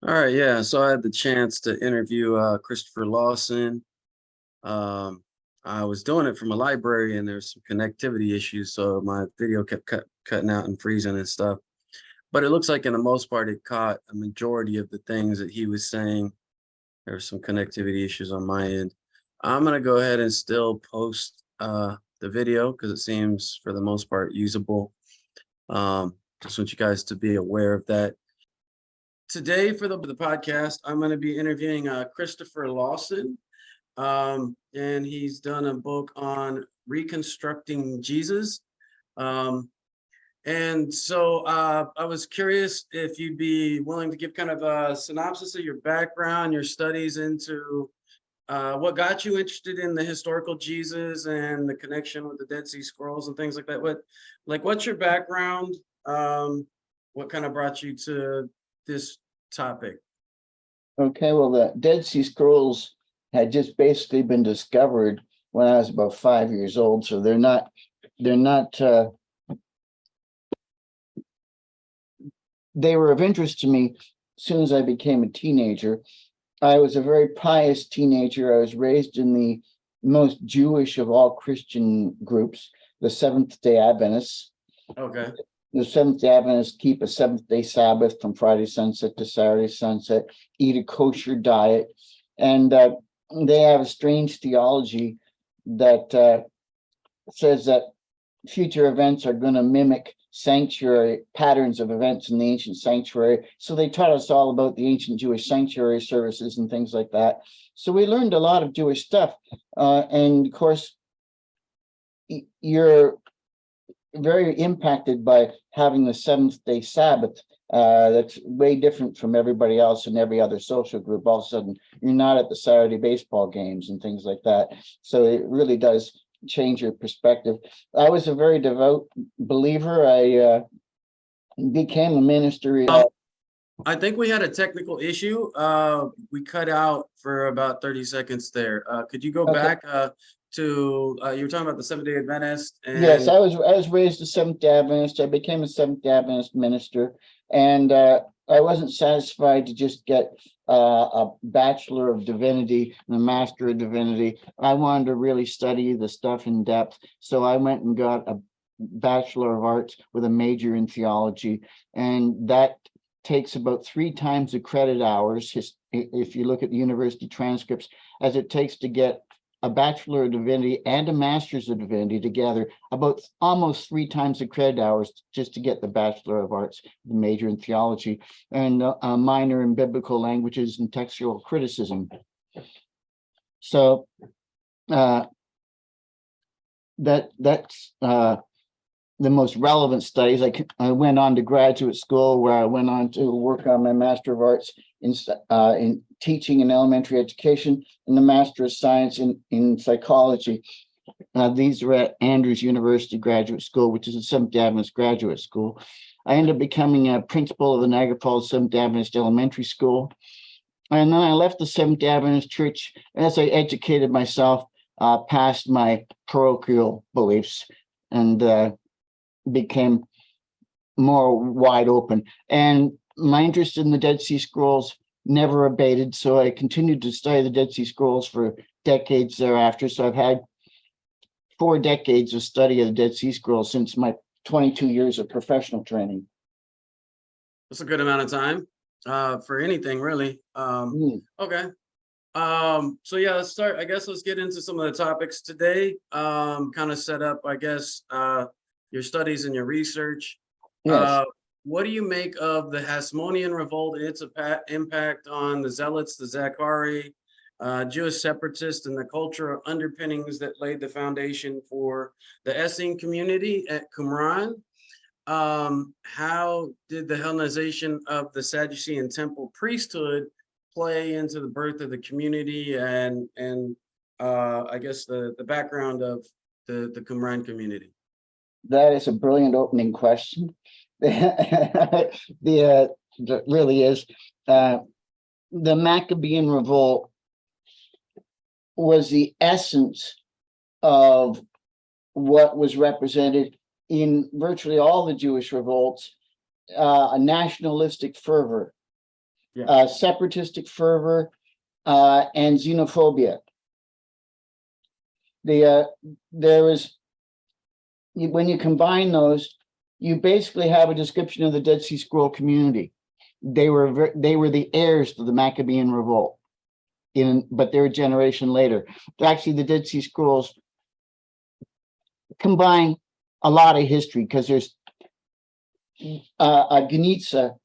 All right, yeah. So I had the chance to interview Christopher Lawson. Um, I was doing it from a library, and there's some connectivity issues, so my video kept cutting out and freezing and stuff. But it looks like, in the most part, it caught a majority of the things that he was saying. There were some connectivity issues on my end. I'm gonna go ahead and still post the video because it seems, for the most part, usable. Just want you guys to be aware of that. Today, for the podcast, I'm going to be interviewing Christopher Lawson, and he's done a book on Reconstructing Jesus. Um, and so I was curious if you'd be willing to give kind of a synopsis of your background, your studies into what got you interested in the historical Jesus and the connection with the Dead Sea Scrolls and things like that. What's your background? What kind of brought you to this topic? Okay, well, the Dead Sea Scrolls had just basically been discovered when I was about 5 years old, so they're not they were of interest to me as soon as I became a teenager. I was a very pious teenager. I was raised in the most Jewish of all Christian groups, the Seventh-day Adventists. Okay. The Seventh-day Adventists keep a seventh-day Sabbath from Friday sunset to Saturday sunset, eat a kosher diet, and they have a strange theology that says that future events are going to mimic sanctuary patterns of events in the ancient sanctuary. So they taught us all about the ancient Jewish sanctuary services and things like that. So we learned a lot of Jewish stuff. And of course, you're very impacted by having the seventh-day Sabbath. That's way different from everybody else in every other social group. All of a sudden, you're not at the Saturday baseball games and things like that. So it really does change your perspective. I was a very devout believer. I became a minister. I think we had a technical issue. We cut out for about 30 seconds there. Could you go back to you were talking about the Seventh-day Adventist? Yes, I was raised a Seventh-day Adventist. I became a Seventh-day Adventist minister, and I wasn't satisfied to just get a Bachelor of Divinity and a Master of Divinity. I wanted to really study the stuff in depth, so I went and got a Bachelor of Arts with a major in theology, and that takes about 3 times the credit hours, if you look at the university transcripts, as it takes to get a Bachelor of Divinity and a Master's of Divinity together, about almost 3 times the credit hours just to get the Bachelor of Arts, the major in theology, and a minor in biblical languages and textual criticism. So that's the most relevant studies. I went on to graduate school, where I went on to work on my Master of Arts in teaching in elementary education and the Master of Science in psychology. These are at Andrews University Graduate School, which is a Seventh-day Adventist graduate school. I ended up becoming a principal of the Niagara Falls Seventh-day Adventist Elementary School. And then I left the Seventh-day Adventist Church as I educated myself past my parochial beliefs and became more wide open. And my interest in the Dead Sea Scrolls never abated, so I continued to study the Dead Sea Scrolls for decades thereafter. So I've had 4 decades of study of the Dead Sea Scrolls since my 22 years of professional training. That's a good amount of time for anything, really. Okay. So yeah, let's start. I guess let's get into some of the topics today. Kind of set up, I guess, your studies and your research. Yes. What do you make of the Hasmonean revolt and its impact on the Zealots, the Zachari, Jewish separatists, and the cultural underpinnings that laid the foundation for the Essene community at Qumran? How did the Hellenization of the Sadducean temple priesthood play into the birth of the community and I guess the background of the Qumran community? That is a brilliant opening question. Really is. The Maccabean revolt was the essence of what was represented in virtually all the Jewish revolts, a nationalistic fervor. Yeah. separatistic fervor, and xenophobia. There was, when you combine those, you basically have a description of the Dead Sea Scroll community. They were the heirs to the Maccabean revolt, but they're a generation later. Actually, the Dead Sea Scrolls combine a lot of history, because there's a Genitsa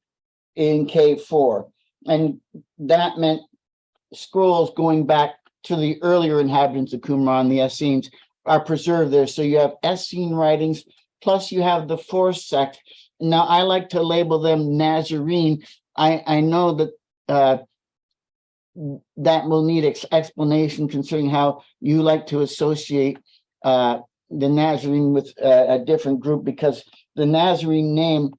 in K4, and that meant scrolls going back to the earlier inhabitants of Qumran, the Essenes, are preserved there. So you have Essene writings, plus you have the fourth sect. Now, I like to label them Nazarene. I know that that will need explanation, considering how you like to associate the Nazarene with a different group, because the Nazarene name,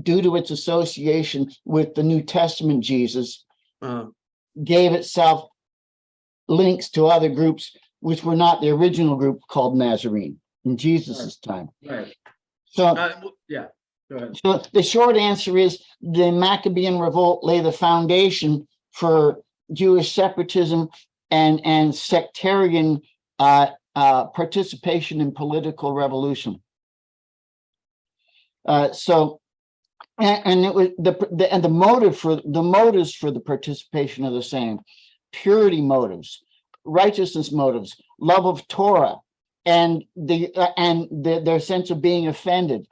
due to its association with the New Testament Jesus, gave itself links to other groups which were not the original group called Nazarene in Jesus's time. Right. So, yeah. Go ahead. So the short answer is the Maccabean revolt lay the foundation for Jewish separatism and sectarian participation in political revolution. And it was the motives for the participation are the same: purity motives, righteousness motives, love of Torah, and their sense of being offended.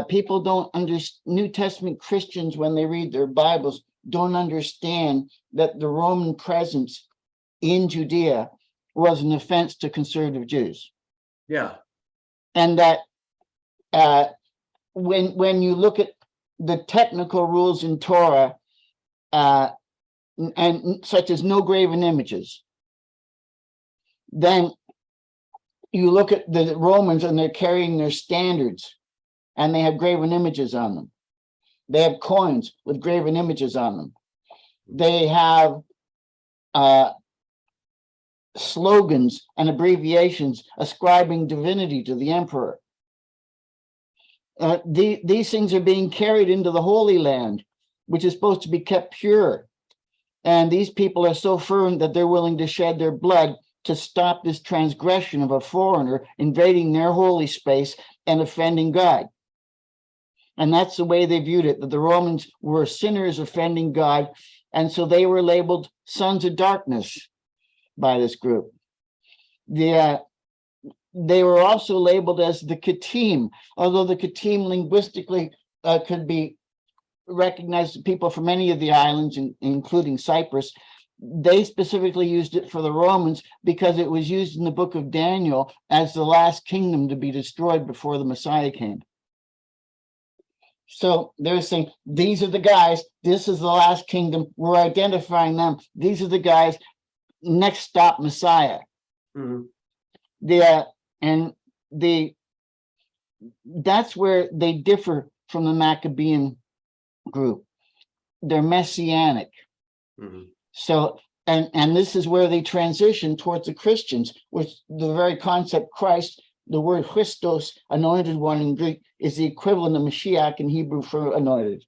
People don't understand. New Testament Christians, when they read their Bibles, don't understand that the Roman presence in Judea was an offense to conservative Jews. Yeah. And that when you look at the technical rules in Torah, and such as no graven images, then you look at the Romans and they're carrying their standards, and they have graven images on them. They have coins with graven images on them. They have slogans and abbreviations ascribing divinity to the emperor. These things are being carried into the Holy Land, which is supposed to be kept pure. And these people are so firm that they're willing to shed their blood to stop this transgression of a foreigner invading their holy space and offending God. And that's the way they viewed it, that the Romans were sinners offending God. And so they were labeled sons of darkness by this group. They were also labeled as the Kittim, although the Kittim linguistically could be recognized as people from any of the islands, including Cyprus. They specifically used it for the Romans because it was used in the book of Daniel as the last kingdom to be destroyed before the Messiah came. So they're saying, these are the guys, this is the last kingdom, we're identifying them. These are the guys, next stop, Messiah. Mm-hmm. That's where they differ from the Maccabean group. They're Messianic. Mm-hmm. So, and this is where they transition towards the Christians, with the very concept Christ. The word Christos, anointed one in Greek, is the equivalent of Mashiach in Hebrew for anointed.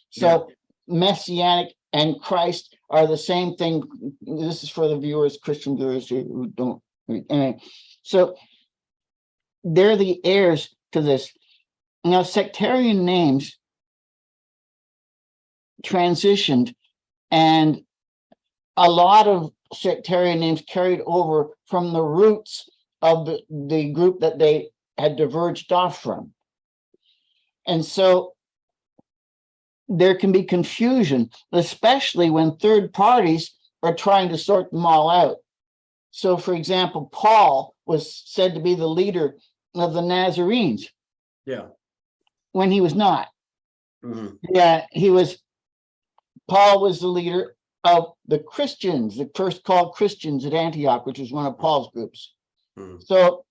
So Messianic and Christ are the same thing. This is for the viewers, Christian viewers who don't read. Anyway, so they're the heirs to this. Now, sectarian names transitioned, and a lot of sectarian names carried over from the roots of the group that they had diverged off from. And so there can be confusion, especially when third parties are trying to sort them all out. So, for example, Paul was said to be the leader of the Nazarenes. Yeah. When he was not. Mm-hmm. Yeah, Paul was the leader of the Christians, the first called Christians at Antioch, which was one of Paul's groups. Mm-hmm. So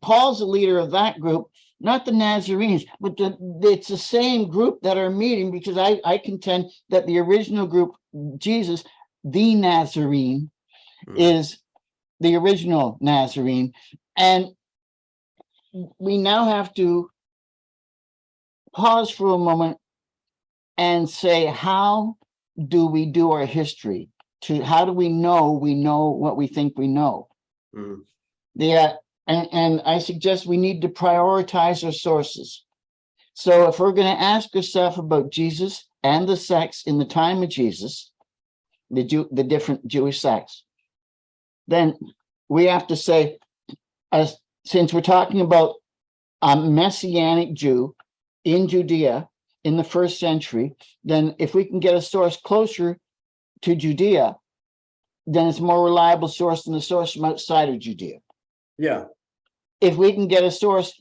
Paul's the leader of that group, not the Nazarenes, but it's the same group that are meeting, because I contend that the original group, Jesus, the Nazarene, is the original Nazarene. And we now have to pause for a moment and say, how do we do our history? How do we know what we think we know? Mm. And I suggest we need to prioritize our sources. So if we're going to ask ourselves about Jesus and the sects in the time of Jesus, the different Jewish sects, then we have to say, since we're talking about a Messianic Jew in Judea in the 1st century, then if we can get a source closer to Judea, then it's a more reliable source than the source from outside of Judea. Yeah. If we can get a source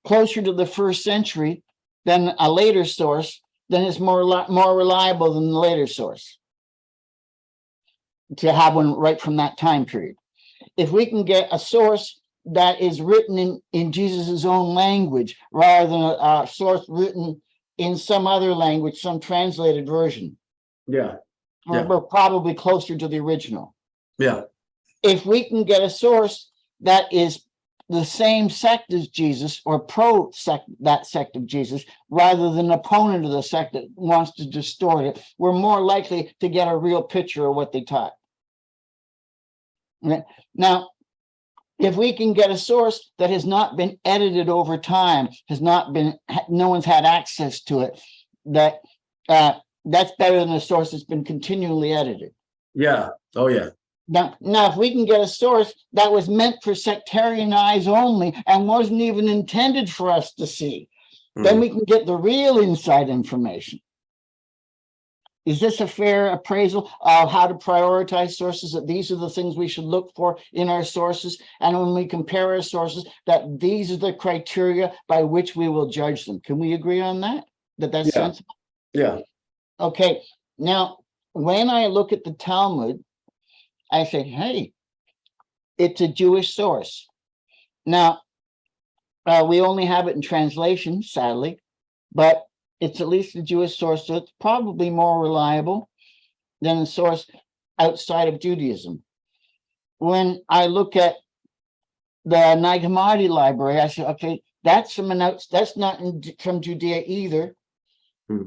closer to the 1st century than a later source, then it's more reliable than the later source, to have one right from that time period. If we can get a source that is written in Jesus's own language rather than a source written in some other language, some translated version, we're probably closer to the original. Yeah. If we can get a source that is the same sect as Jesus or pro-sect, that sect of Jesus, rather than an opponent of the sect that wants to distort it, we're more likely to get a real picture of what they taught. Now, if we can get a source that has not been edited over time, no one's had access to it, that's better than a source that's been continually edited. Yeah. Oh, yeah. Now, if we can get a source that was meant for sectarian eyes only and wasn't even intended for us to see, then we can get the real inside information. Is this a fair appraisal of how to prioritize sources, that these are the things we should look for in our sources? And when we compare our sources, that these are the criteria by which we will judge them. Can we agree on that? That's sensible? Yeah. Okay. Now, when I look at the Talmud, I say, hey, it's a Jewish source. Now, we only have it in translation, sadly, but it's at least a Jewish source, so it's probably more reliable than a source outside of Judaism. When I look at the Nag Hammadi library, I say, okay, that's not from Judea either. So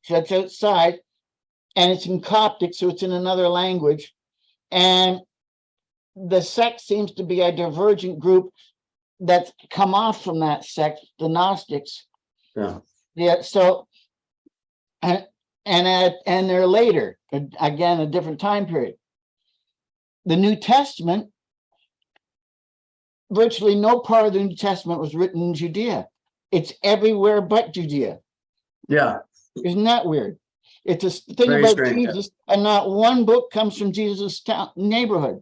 that's outside, and it's in Coptic, so it's in another language. And the sect seems to be a divergent group that's come off from that sect, the Gnostics. Yeah. So, and they're later, again, a different time period. The New Testament, virtually no part of the New Testament was written in Judea. It's everywhere but Judea. Yeah. Isn't that weird? It's a thing Very about strange, Jesus, and not one book comes from Jesus' neighborhood.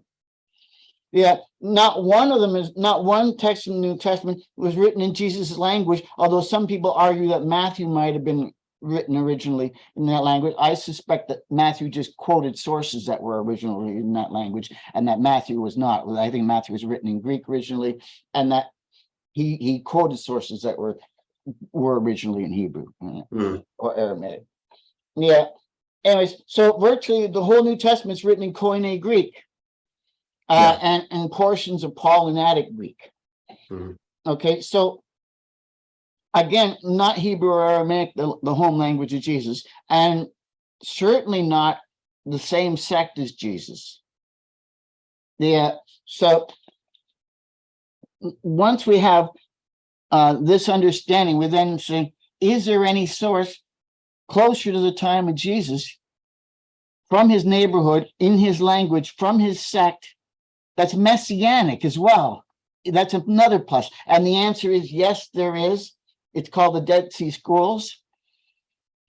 Yeah, not one text in the New Testament was written in Jesus' language, although some people argue that Matthew might have been written originally in that language. I suspect that Matthew just quoted sources that were originally in that language, and that Matthew was not. I think Matthew was written in Greek originally, and that he quoted sources that were originally in Hebrew or Aramaic. Yeah. Anyways, so virtually the whole New Testament is written in Koine Greek, and portions of Pauline Greek. Okay, so again, not Hebrew or Aramaic, the home language of Jesus, and certainly not the same sect as Jesus. Yeah. So once we have this understanding, we then say, is there any source closer to the time of Jesus, from his neighborhood, in his language, from his sect, that's messianic as well? That's another plus. And the answer is yes, there is. It's called the Dead Sea Scrolls.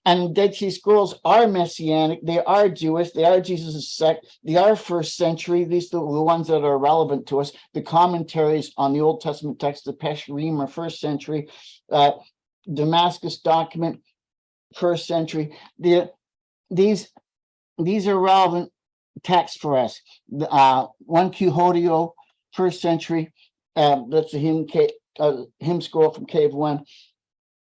And Dead Sea Scrolls are messianic. They are Jewish. They are Jesus' sect. They are 1st century. These are the ones that are relevant to us. The commentaries on the Old Testament text, the Pesherim, are 1st century. Damascus document, 1st century. These are relevant texts for us. 1Q Hodeo, 1st century. That's a hymn scroll from Cave 1.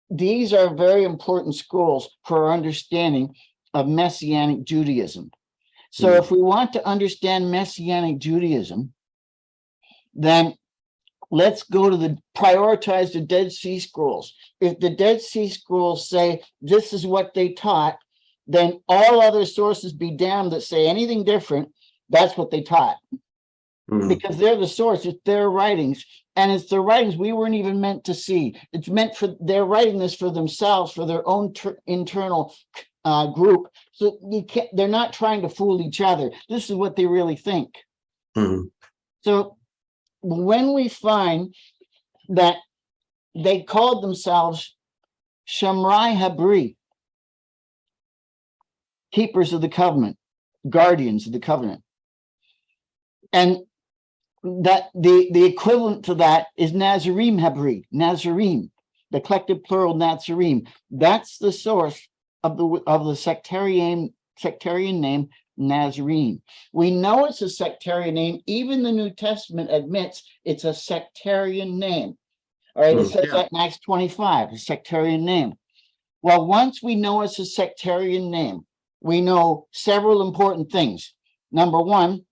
These are very important scrolls for our understanding of Messianic Judaism. So if we want to understand Messianic Judaism, then let's go to prioritize the Dead Sea Scrolls. If the Dead Sea Scrolls say this is what they taught, then all other sources be damned that say anything different. That's what they taught. Because they're the source, it's their writings, and it's their writings we weren't even meant to see. It's meant for, they're writing this for themselves, for their own internal group. So you can't, they're not trying to fool each other. This is what they really think. So when we find that they called themselves Shamrai Habri, keepers of the covenant, guardians of the covenant, and that the equivalent to that is Nazarene Habri, Nazarene, the collective plural Nazarene. That's the source of the sectarian name Nazarene. We know it's a sectarian name. Even the New Testament admits it's a sectarian name. All right, it says that in Acts 25, a sectarian name. Well, once we know it's a sectarian name, we know several important things. Number one,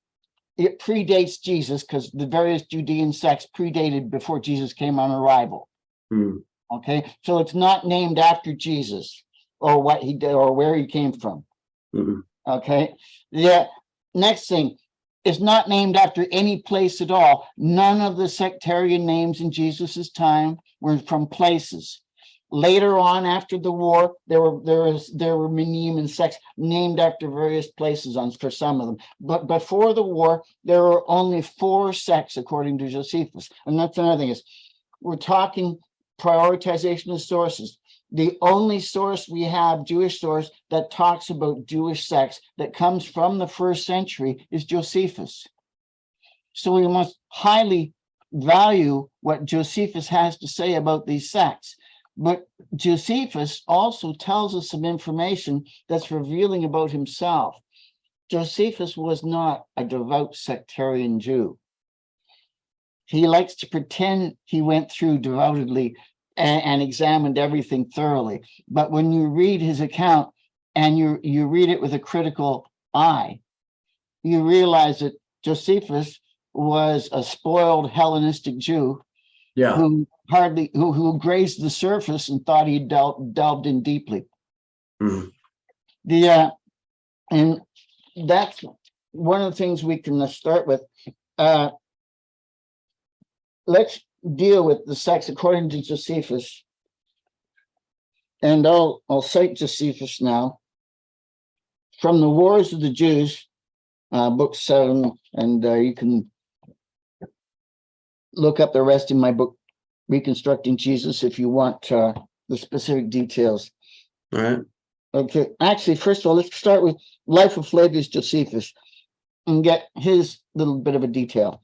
it predates Jesus, because the various Judean sects predated before Jesus came on arrival. Okay, so it's not named after Jesus or what he did or where he came from. Okay, the next thing, it's not named after any place at all. None of the sectarian names in Jesus's time were from places. Later on, after the war, there were minim and sects named after various places for some of them. But before the war, there were only 4 sects, according to Josephus. And that's another thing, is we're talking prioritization of sources. The only source we have, Jewish source, that talks about Jewish sects that comes from the 1st century is Josephus. So we must highly value what Josephus has to say about these sects. But Josephus also tells us some information that's revealing about himself. Josephus was not a devout sectarian Jew. He likes to pretend he went through devoutedly and examined everything thoroughly. But when you read his account and you read it with a critical eye, you realize that Josephus was a spoiled Hellenistic Jew who grazed the surface and thought he delved in deeply. And that's one of the things we can start with. Let's deal with the sects according to Josephus, and I'll cite Josephus now from the Wars of the Jews, book 7, and you can look up the rest in my book, Reconstructing Jesus, if you want the specific details. All right. Okay. Actually, first of all, let's start with Life of Flavius Josephus and get his little bit of a detail.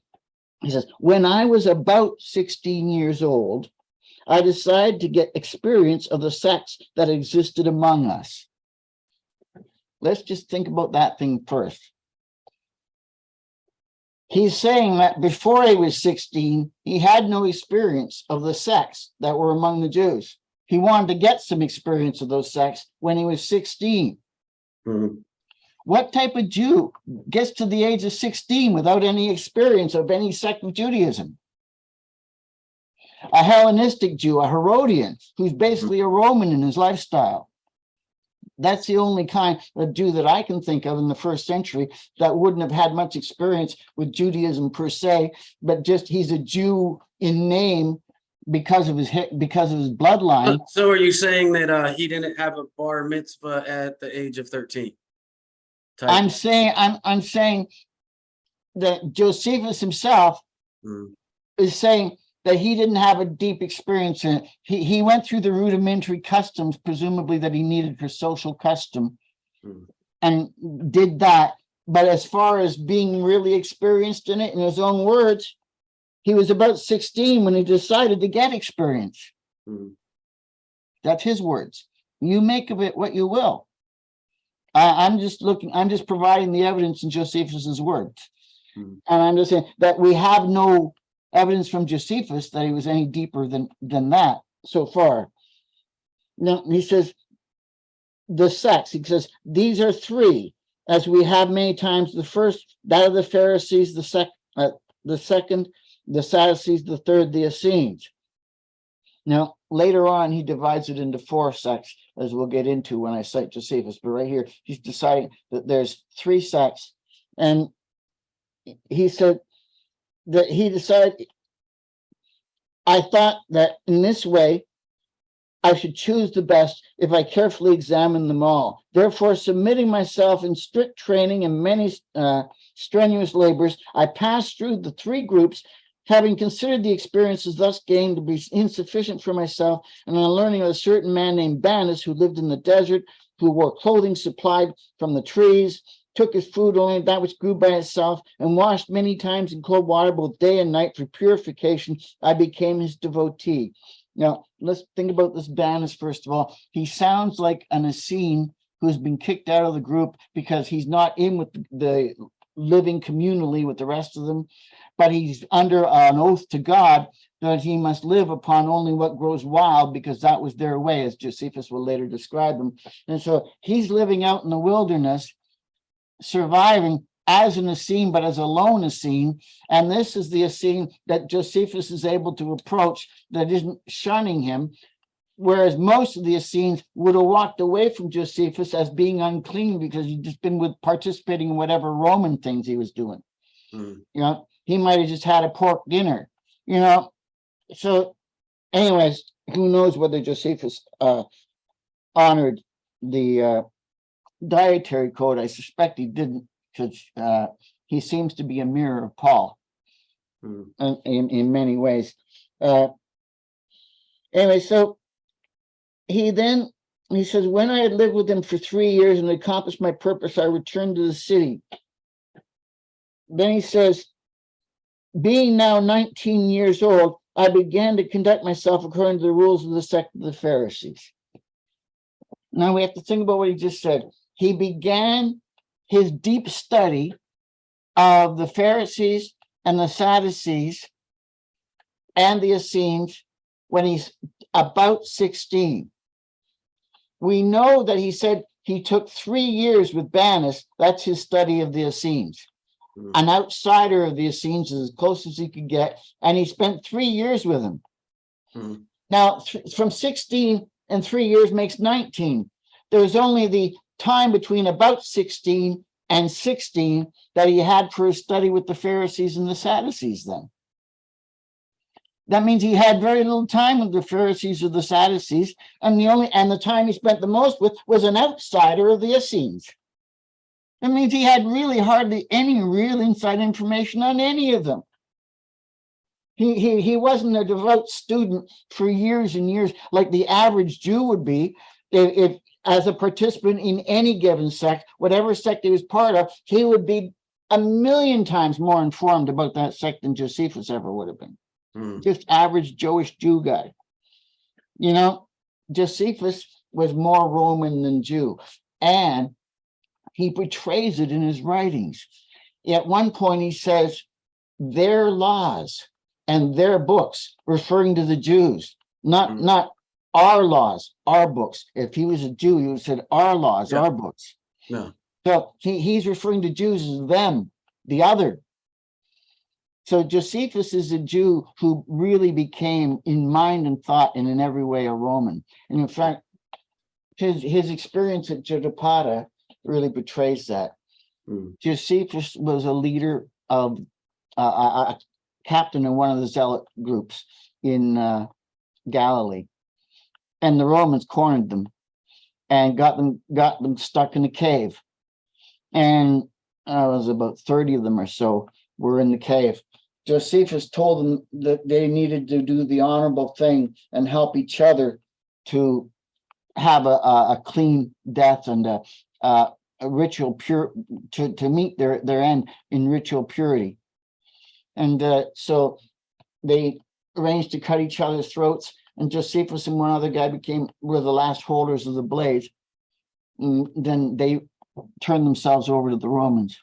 He says, when I was about 16 years old, I decided to get experience of the sects that existed among us. Let's just think about that thing first. He's saying that before he was 16, he had no experience of the sects that were among the Jews. He wanted to get some experience of those sects when he was 16. What type of Jew gets to the age of 16 without any experience of any sect of Judaism? A Hellenistic Jew, a Herodian, who's basically a Roman in his lifestyle. That's the only kind of Jew that I can think of in the 1st century that wouldn't have had much experience with Judaism per se, but just he's a Jew in name because of his bloodline. So are you saying that he didn't have a bar mitzvah at the age of 13? I'm saying that Josephus himself is saying that he didn't have a deep experience in it. He went through the rudimentary customs, presumably that he needed for social custom, and did that. But as far as being really experienced in it, in his own words, he was about 16 when he decided to get experience. That's his words. You make of it what you will. I'm just providing the evidence in Josephus's words. And I'm just saying that we have no evidence from Josephus that he was any deeper than that so far. Now, he says, the sects, he says, these are 3, as we have many times. The first, that of the Pharisees, the second, the Sadducees, the third, the Essenes. Now, later on, he divides it into 4 sects, as we'll get into when I cite Josephus. But right here, he's deciding that there's 3 sects. And he said that he decided, I thought that in this way, I should choose the best if I carefully examine them all. Therefore, submitting myself in strict training and many strenuous labors, I passed through the 3 groups, having considered the experiences thus gained to be insufficient for myself, and on learning of a certain man named Banus who lived in the desert, who wore clothing supplied from the trees, took his food only that which grew by itself, and washed many times in cold water both day and night for purification, I became his devotee. Now, let's think about this Banus first of all. He sounds like an Essene who's been kicked out of the group because he's not in with the living communally with the rest of them, but he's under an oath to God that he must live upon only what grows wild because that was their way, as Josephus will later describe them. And so he's living out in the wilderness, surviving as an Essene, but as a lone Essene. And this is the Essene that Josephus is able to approach that isn't shunning him, whereas most of the Essenes would have walked away from Josephus as being unclean because he'd just been participating in whatever Roman things he was doing. You know, he might have just had a pork dinner, you know. So anyways, who knows whether Josephus honored the dietary code? I suspect he didn't, because he seems to be a mirror of Paul in many ways. Anyway, so he says, when I had lived with him for 3 years and accomplished my purpose, I returned to the city. Then he says, being now 19 years old, I began to conduct myself according to the rules of the sect of the Pharisees. Now we have to think about what he just said. He began his deep study of the Pharisees and the Sadducees and the Essenes when he's about 16. We know that he said he took 3 years with Banus. That's his study of the Essenes. An outsider of the Essenes, as close as he could get, and he spent 3 years with him. Now, from 16 and 3 years makes 19. There was only the time between about 16 and 16 that he had for his study with the Pharisees and the Sadducees then. That means he had very little time with the Pharisees or the Sadducees, and the time he spent the most with was an outsider of the Essenes. That means he had really hardly any real inside information on any of them. He wasn't a devout student for years and years like the average Jew would be if as a participant in any given sect, whatever sect he was part of, he would be 1,000,000 times more informed about that sect than Josephus ever would have been. Just average Jewish Jew guy. You know, Josephus was more Roman than Jew, and he portrays it in his writings. At one point, he says, their laws and their books, referring to the Jews, not our laws, our books. If he was a Jew, he would have said our laws, our books. No. So he's referring to Jews as them, the other. So Josephus is a Jew who really became, in mind and thought, and in every way, a Roman. And in fact, his experience at Jotapata really betrays that. Josephus was a leader of a captain in one of the zealot groups in Galilee, and the Romans cornered them and got them stuck in a cave. And it was about 30 of them or so were in the cave. Josephus told them that they needed to do the honorable thing and help each other to have a clean death and a ritual pure to meet their end in ritual purity. And so they arranged to cut each other's throats, and Josephus and one other guy were the last holders of the blades. And then they turned themselves over to the Romans.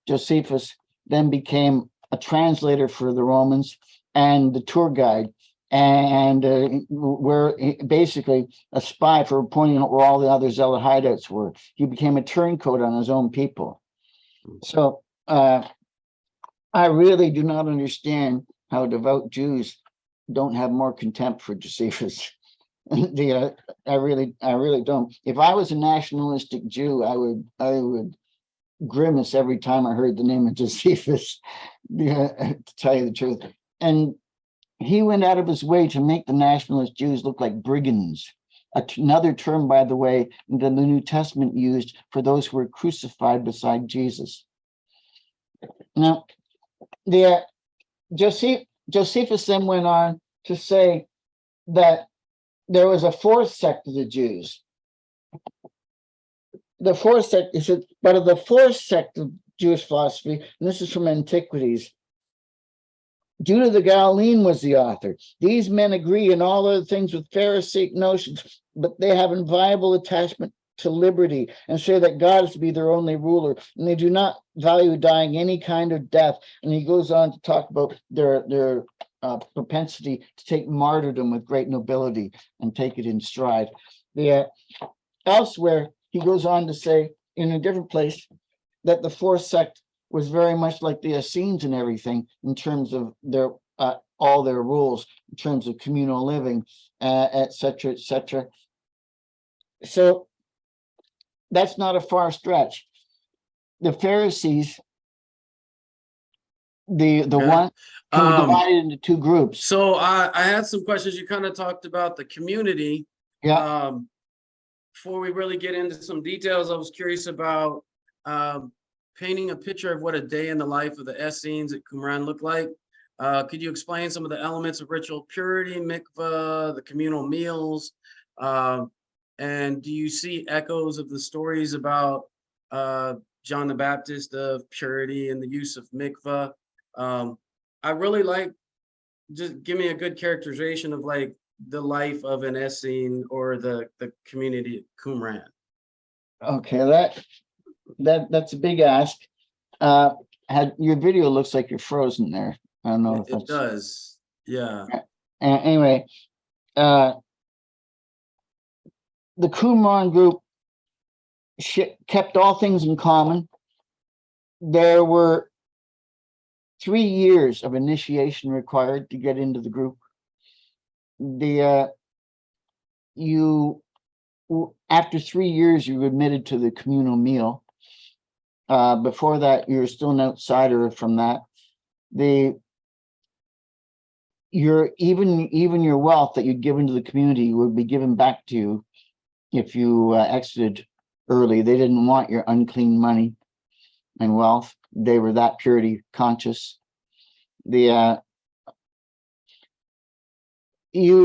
Josephus then became a translator for the Romans and the tour guide, and were basically a spy for pointing out where all the other zealot hideouts were. He became a turncoat on his own people. So I really do not understand how devout Jews don't have more contempt for Josephus. I really don't. If I was a nationalistic Jew, I would grimace every time I heard the name of Josephus, to tell you the truth. And he went out of his way to make the nationalist Jews look like brigands. Another term, by the way, that the New Testament used for those who were crucified beside Jesus. Now, Josephus then went on to say that there was a fourth sect of the Jews. The fourth sect, he said, but of the fourth sect of Jewish philosophy, and this is from Antiquities, Judah the Galilean was the author. These men agree in all other things with Pharisaic notions, but they have inviolable attachment to liberty and say that God is to be their only ruler, and they do not value dying any kind of death. And he goes on to talk about their propensity to take martyrdom with great nobility and take it in stride. Elsewhere, he goes on to say in a different place that the fourth sect was very much like the Essenes and everything in terms of their all their rules, in terms of communal living, et cetera, et cetera. So that's not a far stretch. The Pharisees, the one who were divided into two groups. So I had some questions. You kind of talked about the community. Yeah. Before we really get into some details, I was curious about painting a picture of what a day in the life of the Essenes at Qumran looked like. Could you explain some of the elements of ritual purity, mikvah, the communal meals? And do you see echoes of the stories about John the Baptist of purity and the use of mikvah? I really like, just give me a good characterization of like the life of an Essene or the community at Qumran. Okay, that's a big ask. Your video looks like you're frozen there. I don't know if it does. Yeah. Anyway, the Qumran group kept all things in common. There were 3 years of initiation required to get into the group. After 3 years, you were admitted to the communal meal. Before that, you're still an outsider from that. Even your wealth that you'd given to the community would be given back to you if you exited early. They didn't want your unclean money and wealth. They were that purity conscious. You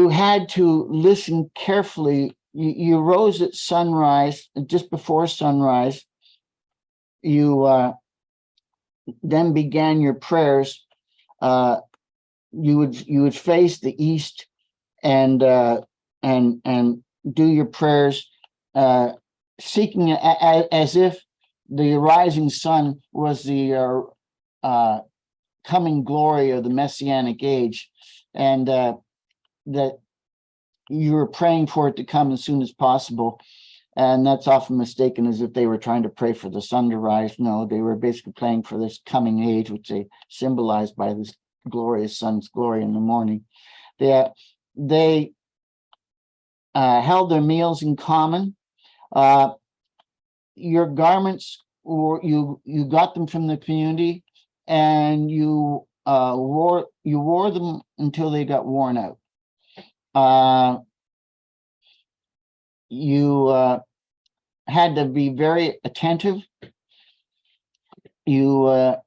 had to listen carefully. You rose at sunrise, just before sunrise. You then began your prayers. You would face the east and do your prayers, seeking as if the rising sun was the coming glory of the Messianic age, and that you were praying for it to come as soon as possible. And that's often mistaken as if they were trying to pray for the sun to rise. No, they were basically praying for this coming age, which they symbolized by this glorious sun's glory in the morning. They held their meals in common. Your garments, you got them from the community, and you wore them until they got worn out. You had to be very attentive. You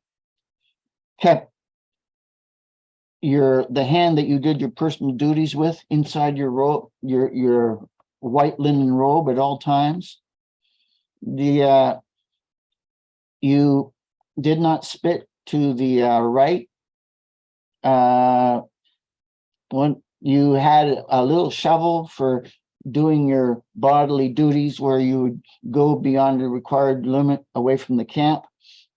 kept the hand that you did your personal duties with inside your robe, your white linen robe at all times. You did not spit to the right. When you had a little shovel for doing your bodily duties, where you would go beyond the required limit away from the camp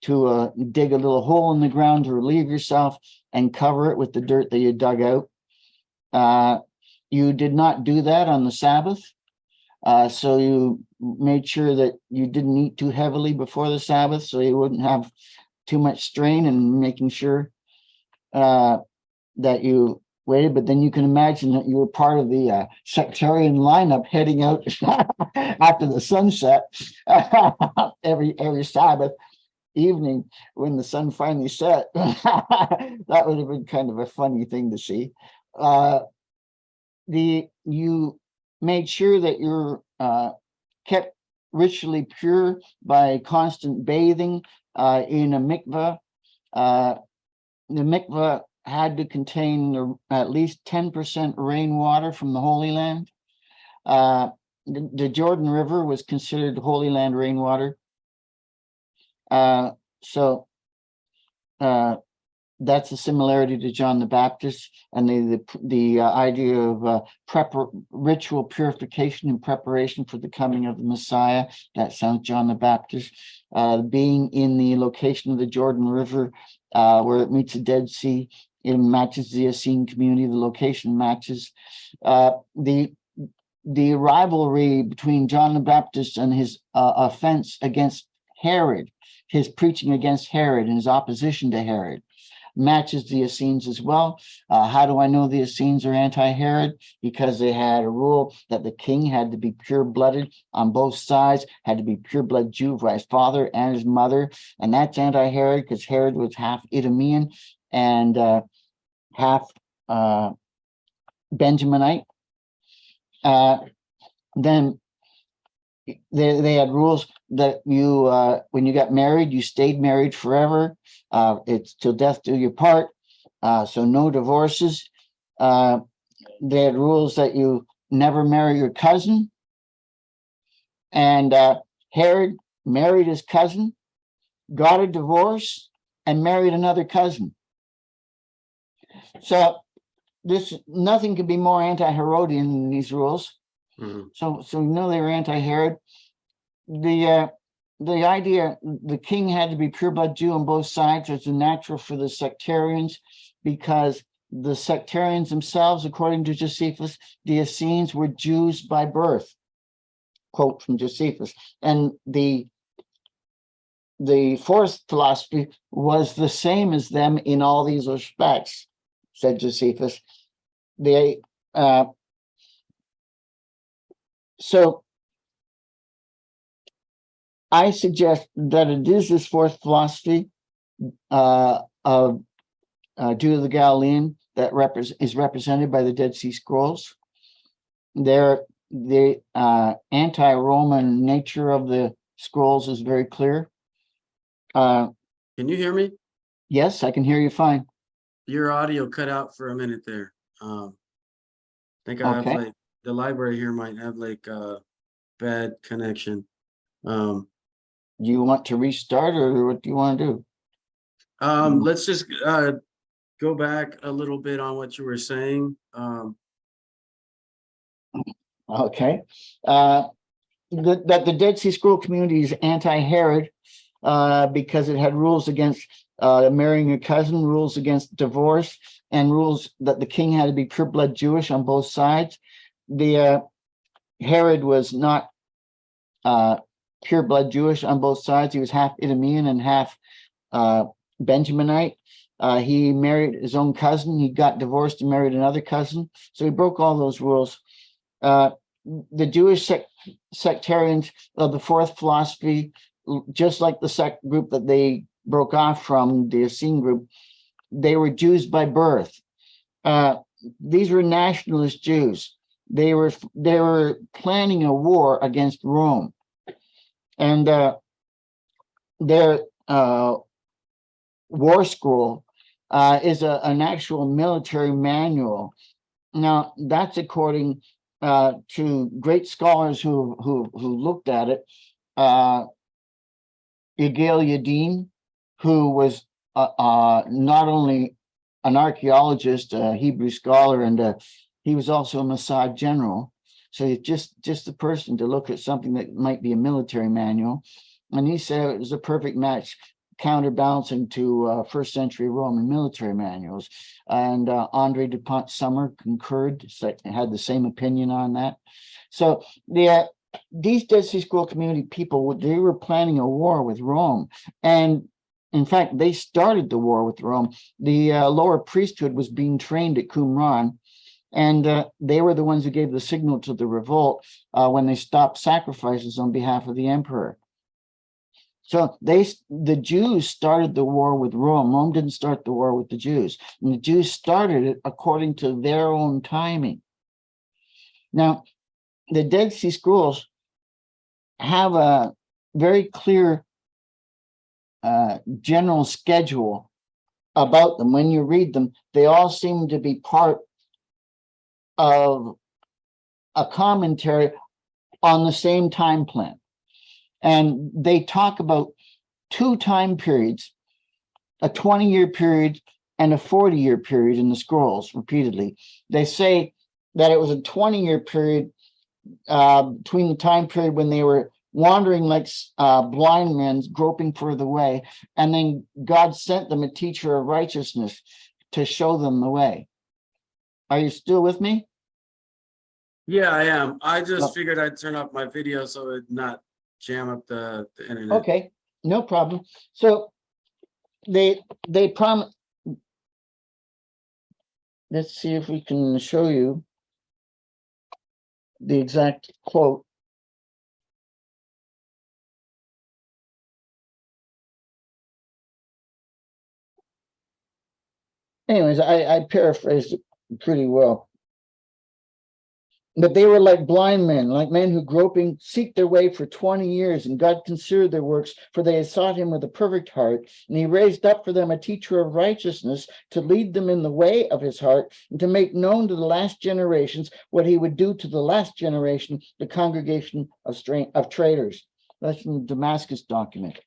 to dig a little hole in the ground to relieve yourself and cover it with the dirt that you dug out. You did not do that on the Sabbath. So you made sure that you didn't eat too heavily before the Sabbath, so you wouldn't have too much strain, and making sure that you waited, but then you can imagine that you were part of the sectarian lineup heading out after the sunset every Sabbath evening when the sun finally set. That would have been kind of a funny thing to see. You made sure that you're kept ritually pure by constant bathing in a mikveh. The mikveh had to contain at least 10% rainwater from the Holy Land. The Jordan River was considered Holy Land rainwater. So that's a similarity to John the Baptist and the idea of ritual purification in preparation for the coming of the Messiah. That sounds John the Baptist. Being in the location of the Jordan River where it meets the Dead Sea, it matches the Essene community. The location matches. The rivalry between John the Baptist and his offense against Herod, his preaching against Herod and his opposition to Herod, matches the Essenes as well. How do I know the Essenes are anti-Herod? Because they had a rule that the king had to be pure-blooded on both sides, had to be pure-blood Jew by his father and his mother, and that's anti-Herod because Herod was half Idumean and half Benjaminite. Then they had rules that you when you got married, you stayed married forever. It's till death do you part. So no divorces. They had rules that you never marry your cousin. And Herod married his cousin, got a divorce, and married another cousin. So nothing could be more anti-Herodian than these rules. Mm-hmm. So you know they were anti-Herod. The idea the king had to be pure-blood Jew on both sides was natural for the sectarians, because the sectarians themselves, according to Josephus, the Essenes were Jews by birth. Quote from Josephus. And the fourth philosophy was the same as them in all these respects, said Josephus. So I suggest that it is this fourth philosophy of Judah the Galilean that is represented by the Dead Sea Scrolls. The anti-Roman nature of the scrolls is very clear. Can you hear me? Yes, I can hear you fine. Your audio cut out for a minute there. I think I have like the library here might have like a bad connection. Do you want to restart, or what do you want to do? Let's just go back a little bit on what you were saying. Okay. That the Dead Sea Scroll community is anti-Herod because it had rules against marrying a cousin, rules against divorce, and rules that the king had to be pure-blood Jewish on both sides. The Herod was not pure-blood Jewish on both sides. He was half Idumean and half Benjaminite. He married his own cousin. He got divorced and married another cousin. So he broke all those rules. The Jewish sectarians of the fourth philosophy, just like the sect group that they broke off from, the Essene group, they were Jews by birth. These were nationalist Jews. They were planning a war against Rome, and their war scroll is an actual military manual. Now that's according to great scholars who looked at it. Giehl, who was not only an archaeologist, a Hebrew scholar, and he was also a Mossad general. So just the person to look at something that might be a military manual. And he said it was a perfect match, counterbalancing to first century Roman military manuals. And Andre Dupont Summer concurred, had the same opinion on that. So these Dead Sea Scroll community people, they were planning a war with Rome. And In fact, they started the war with Rome. The lower priesthood was being trained at Qumran, and they were the ones who gave the signal to the revolt when they stopped sacrifices on behalf of the emperor. So the Jews started the war with Rome. Rome didn't start the war with the Jews. And the Jews started it according to their own timing. Now, the Dead Sea Scrolls have a very clear general schedule about them. When you read them, they all seem to be part of a commentary on the same time plan. And they talk about two time periods, a 20-year period and a 40-year period in the scrolls repeatedly. They say that it was a 20-year period between the time period when they were wandering like blind men, groping for the way, and then God sent them a teacher of righteousness to show them the way. Are you still with me? Yeah, I am. I just figured I'd turn off my video so it not jam up the internet. Okay, no problem. So they promise. Let's see if we can show you the exact quote. Anyways, I paraphrased it pretty well. But they were like blind men, like men who groping seek their way for 20 years, and God considered their works, for they had sought him with a perfect heart. And he raised up for them a teacher of righteousness to lead them in the way of his heart, and to make known to the last generations what he would do to the last generation, the congregation of traitors. That's from the Damascus document.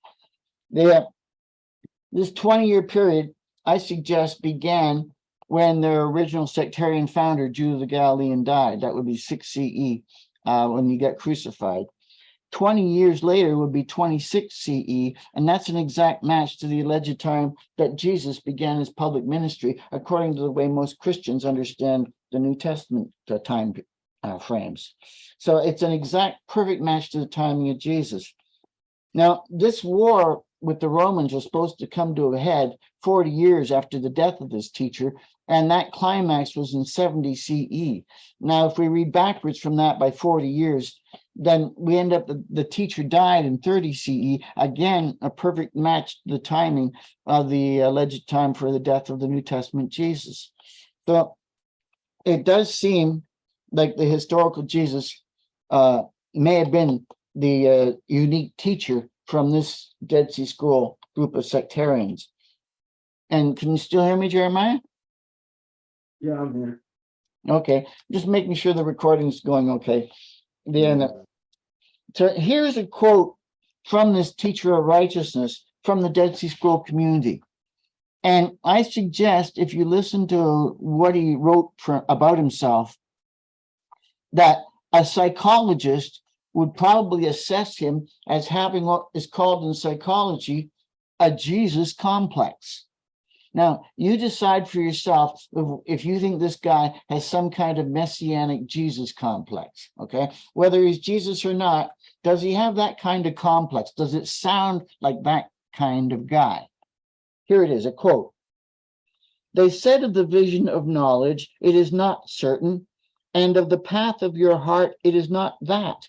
This 20-year period, I suggest, began when their original sectarian founder, Judah the Galilean, died. That would be 6 CE, when he got crucified. 20 years later would be 26 CE, and that's an exact match to the alleged time that Jesus began his public ministry, according to the way most Christians understand the New Testament time frames. So it's an exact perfect match to the timing of Jesus. Now, this war with the Romans was supposed to come to a head 40 years after the death of this teacher, and that climax was in 70 CE. Now, if we read backwards from that by 40 years, then we end up, the teacher died in 30 CE, again, a perfect match to the timing of the alleged time for the death of the New Testament Jesus. So it does seem like the historical Jesus may have been the unique teacher from this Dead Sea Scroll group of sectarians. And can you still hear me, Jeremiah? Yeah, I'm here. Okay, just making sure the recording is going okay. So here's a quote from this teacher of righteousness from the Dead Sea Scroll community. And I suggest, if you listen to what he wrote about himself, that a psychologist would probably assess him as having what is called in psychology a Jesus complex. Now, you decide for yourself if you think this guy has some kind of Messianic Jesus complex, okay? Whether he's Jesus or not, does he have that kind of complex? Does it sound like that kind of guy? Here it is, a quote. They said of the vision of knowledge, it is not certain, and of the path of your heart, it is not that.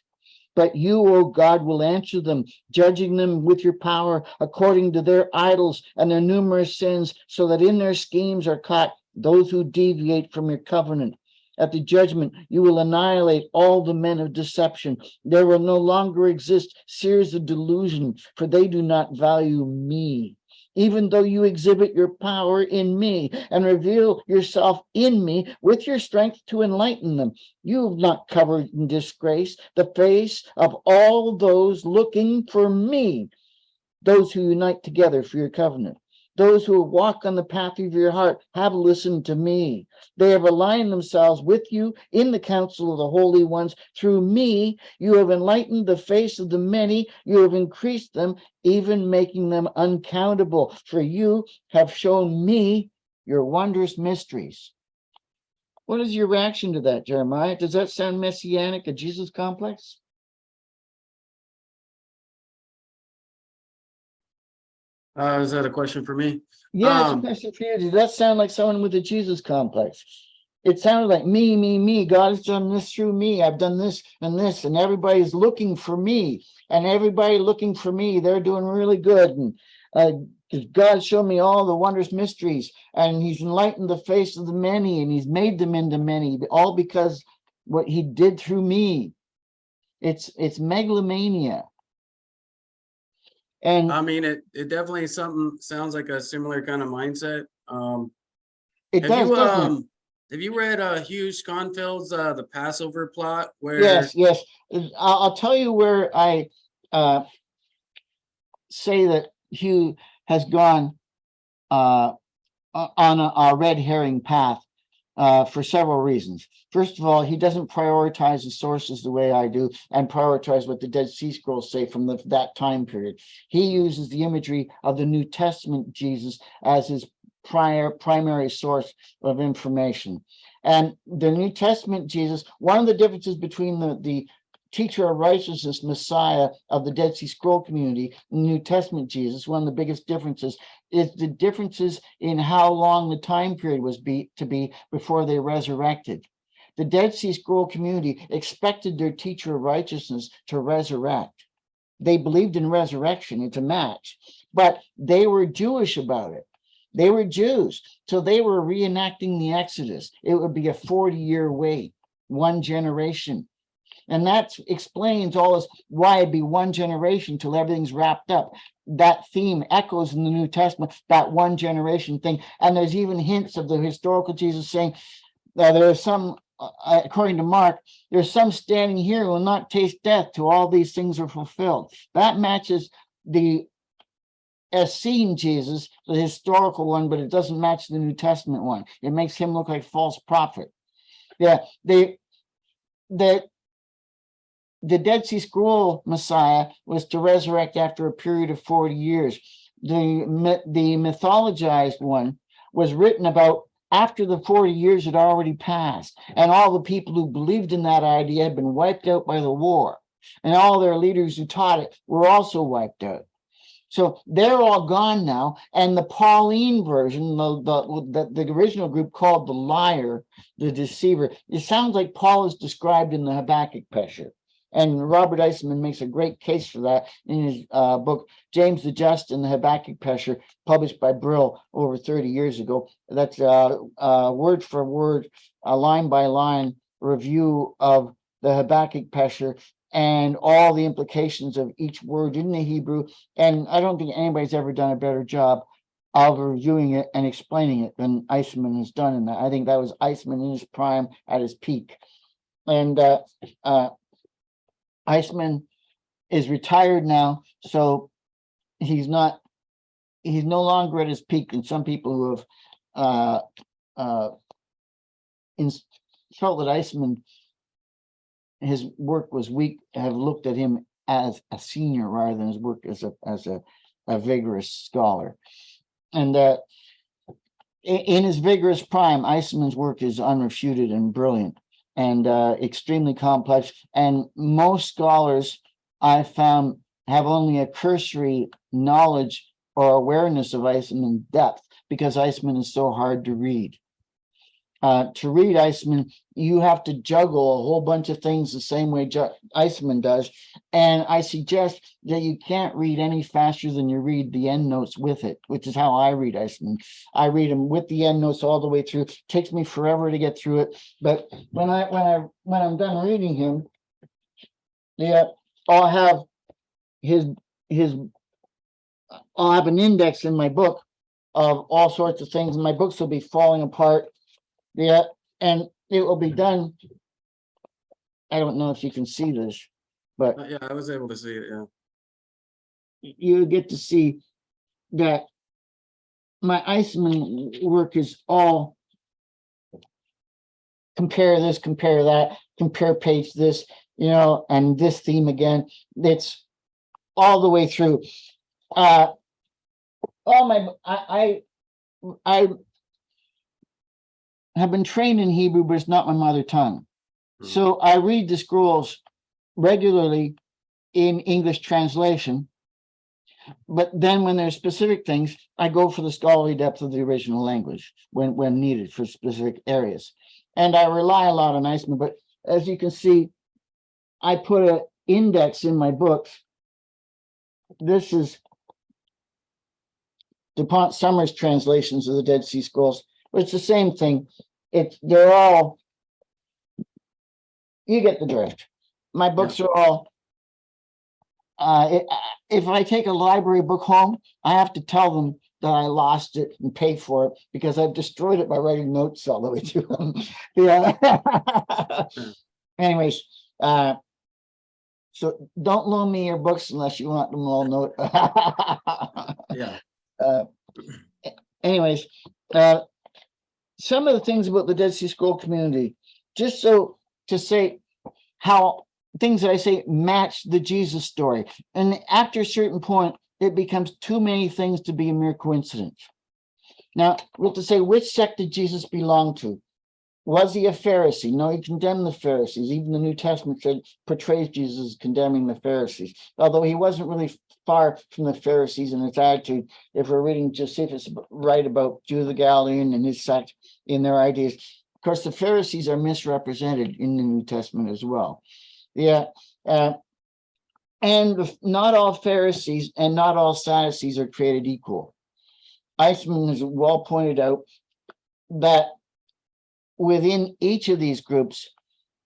But you, O God, will answer them, judging them with your power according to their idols and their numerous sins, so that in their schemes are caught those who deviate from your covenant. At the judgment, you will annihilate all the men of deception. There will no longer exist seers of delusion, for they do not value me. Even though you exhibit your power in me and reveal yourself in me with your strength to enlighten them, you have not covered in disgrace the face of all those looking for me, those who unite together for your covenant. Those who walk on the path of your heart have listened to me. They have aligned themselves with you in the council of the holy ones. Through me, you have enlightened the face of the many. You have increased them, even making them uncountable. For you have shown me your wondrous mysteries. What is your reaction to that, Jeremiah? Does that sound messianic, a Jesus complex? Is that a question for me? Yeah, it's a question for you. Does that sound like someone with a Jesus complex? It sounded like me. God has done this through me. I've done this, and everybody's looking for me. And everybody looking for me, they're doing really good. And God showed me all the wondrous mysteries, and he's enlightened the face of the many, and he's made them into many, all because what he did through me. It's megalomania. And I mean, it definitely sounds like a similar kind of mindset. it does, doesn't it? Have you read Hugh Schonfeld's The Passover Plot? Yes. I'll tell you where I say that Hugh has gone on a red herring path for several reasons. First of all, he doesn't prioritize the sources the way I do and prioritize what the Dead Sea Scrolls say from that time period. He uses the imagery of the New Testament Jesus as his primary source of information. And the New Testament Jesus, one of the differences between the teacher of righteousness, Messiah of the Dead Sea Scroll community, New Testament Jesus, one of the biggest differences is the differences in how long the time period was to be before they resurrected. The Dead Sea Scroll community expected their teacher of righteousness to resurrect. They believed in resurrection, it's a match, but they were Jewish about it. They were Jews, so they were reenacting the Exodus. It would be a 40-year wait, one generation. And that explains all this, why it'd be one generation till everything's wrapped up. That theme echoes in the New Testament, that one generation thing. And there's even hints of the historical Jesus saying that there are some, according to Mark, there's some standing here who will not taste death till all these things are fulfilled. That matches the Essene Jesus, the historical one, but it doesn't match the New Testament one. It makes him look like false prophet. Yeah, the Dead Sea Scroll Messiah was to resurrect after a period of 40 years. The mythologized one was written about after the 40 years had already passed, and all the people who believed in that idea had been wiped out by the war, and all their leaders who taught it were also wiped out. So they're all gone now, and the Pauline version, the original group called the liar, the deceiver, it sounds like Paul is described in the Habakkuk Pesher. And Robert Eisenman makes a great case for that in his book, James the Just and the Habakkuk Pesher, published by Brill over 30 years ago. That's word for word, line by line review of the Habakkuk Pesher and all the implications of each word in the Hebrew. And I don't think anybody's ever done a better job of reviewing it and explaining it than Eisenman has done in that. I think that was Eisenman in his prime at his peak. And Eisenman is retired now, so he's no longer at his peak. And some people who have felt that Eisenman, his work was weak, have looked at him as a senior rather than his work as a vigorous scholar. And in his vigorous prime, Eisenman's work is unrefuted and brilliant and extremely complex. And most scholars I found have only a cursory knowledge or awareness of Eisenman's depth because Eisenman is so hard to read. To read Eisenman, you have to juggle a whole bunch of things the same way Eisenman does. And I suggest that you can't read any faster than you read the endnotes with it, which is how I read Eisenman. I read him with the endnotes all the way through. It takes me forever to get through it. But when I'm done reading him, yeah, I'll have I'll have an index in my book of all sorts of things, and my books will be falling apart. Yeah, and it will be done. I don't know if you can see this, but yeah, I was able to see it. Yeah, you get to see that my Eisenman work is all compare this, compare that, compare page this, and this theme again. It's all the way through. I have been trained in Hebrew, but it's not my mother tongue. So I read the scrolls regularly in English translation. But then when there's specific things, I go for the scholarly depth of the original language when needed for specific areas. And I rely a lot on Eisenman, but as you can see, I put an index in my books. This is DuPont Summers translations of the Dead Sea Scrolls, but it's the same thing. They're all, you get the drift. My books are all, if I take a library book home, I have to tell them that I lost it and pay for it because I've destroyed it by writing notes all the way to them. Yeah. Anyways, so don't loan me your books unless you want them all note. Yeah. Anyways, some of the things about the Dead Sea Scroll community, just so to say how things that I say match the Jesus story. And after a certain point, it becomes too many things to be a mere coincidence. Now, we have to say, which sect did Jesus belong to? Was he a Pharisee? No, he condemned the Pharisees. Even the New Testament portrays Jesus as condemning the Pharisees, although he wasn't really far from the Pharisees in his attitude. If we're reading Josephus right about Judah the Galilean and his sect in their ideas, of course, the Pharisees are misrepresented in the New Testament as well. Yeah, and not all Pharisees and not all Sadducees are created equal. Eisenman has well pointed out that within each of these groups,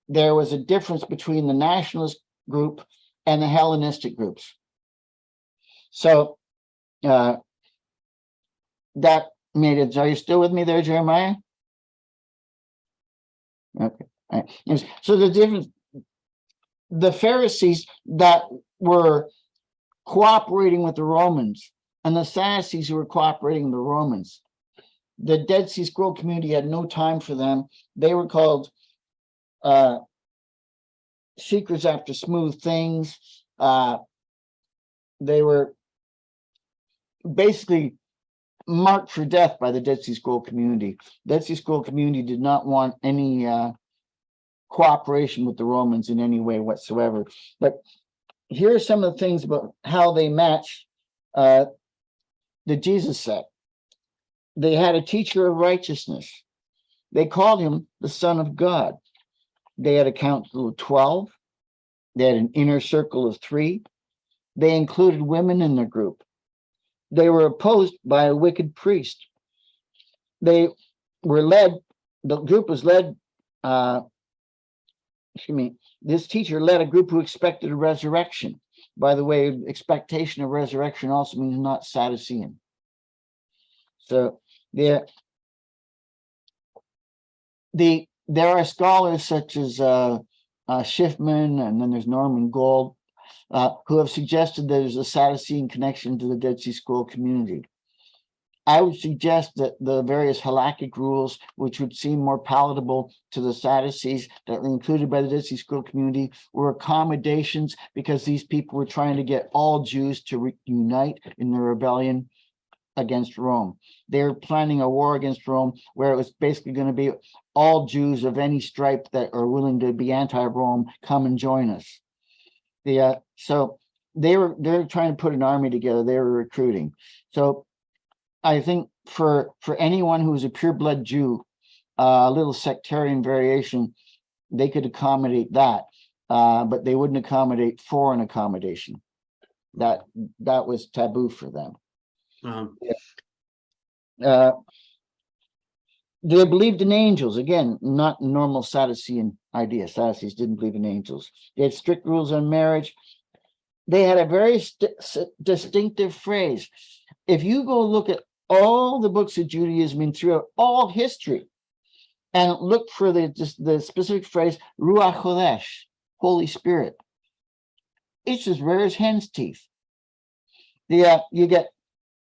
there was a difference between the nationalist group and the Hellenistic groups. So that made it. Are you still with me there, Jeremiah? Okay. All right. So the difference, the Pharisees that were cooperating with the Romans and the Sadducees who were cooperating with the Romans, the Dead Sea Scroll community had no time for them. They were called seekers after smooth things. They were basically marked for death by the Dead Sea Scroll community. Dead Sea Scroll community did not want any cooperation with the Romans in any way whatsoever. But here are some of the things about how they match the Jesus sect. They had a teacher of righteousness. They called him the Son of God. They had a council of 12. They had an inner circle of 3. They included women in their group. They were opposed by a wicked priest. They were led, the group was led, this teacher led a group who expected a resurrection. By the way, expectation of resurrection also means not Sadducean. So there are scholars such as Schiffman, and then there's Norman Gold, who have suggested there's a Sadducean connection to the Dead Sea Scroll community. I would suggest that the various halakhic rules, which would seem more palatable to the Sadducees that were included by the Dead Sea Scroll community, were accommodations because these people were trying to get all Jews to unite in the rebellion against Rome. They were planning a war against Rome where it was basically going to be all Jews of any stripe that are willing to be anti-Rome, come and join us. So they're trying to put an army together. They were recruiting. So I think for anyone who is a pure blood Jew, a little sectarian variation, they could accommodate that, but they wouldn't accommodate foreign accommodation. That was taboo for them. They believed in angels. Again, not normal Sadducean idea. Sadducees didn't believe in angels. They had strict rules on marriage. They had a very distinctive phrase. If you go look at all the books of Judaism and throughout all history and look for the specific phrase, Ruach Kodesh, Holy Spirit, it's as rare as hen's teeth. You get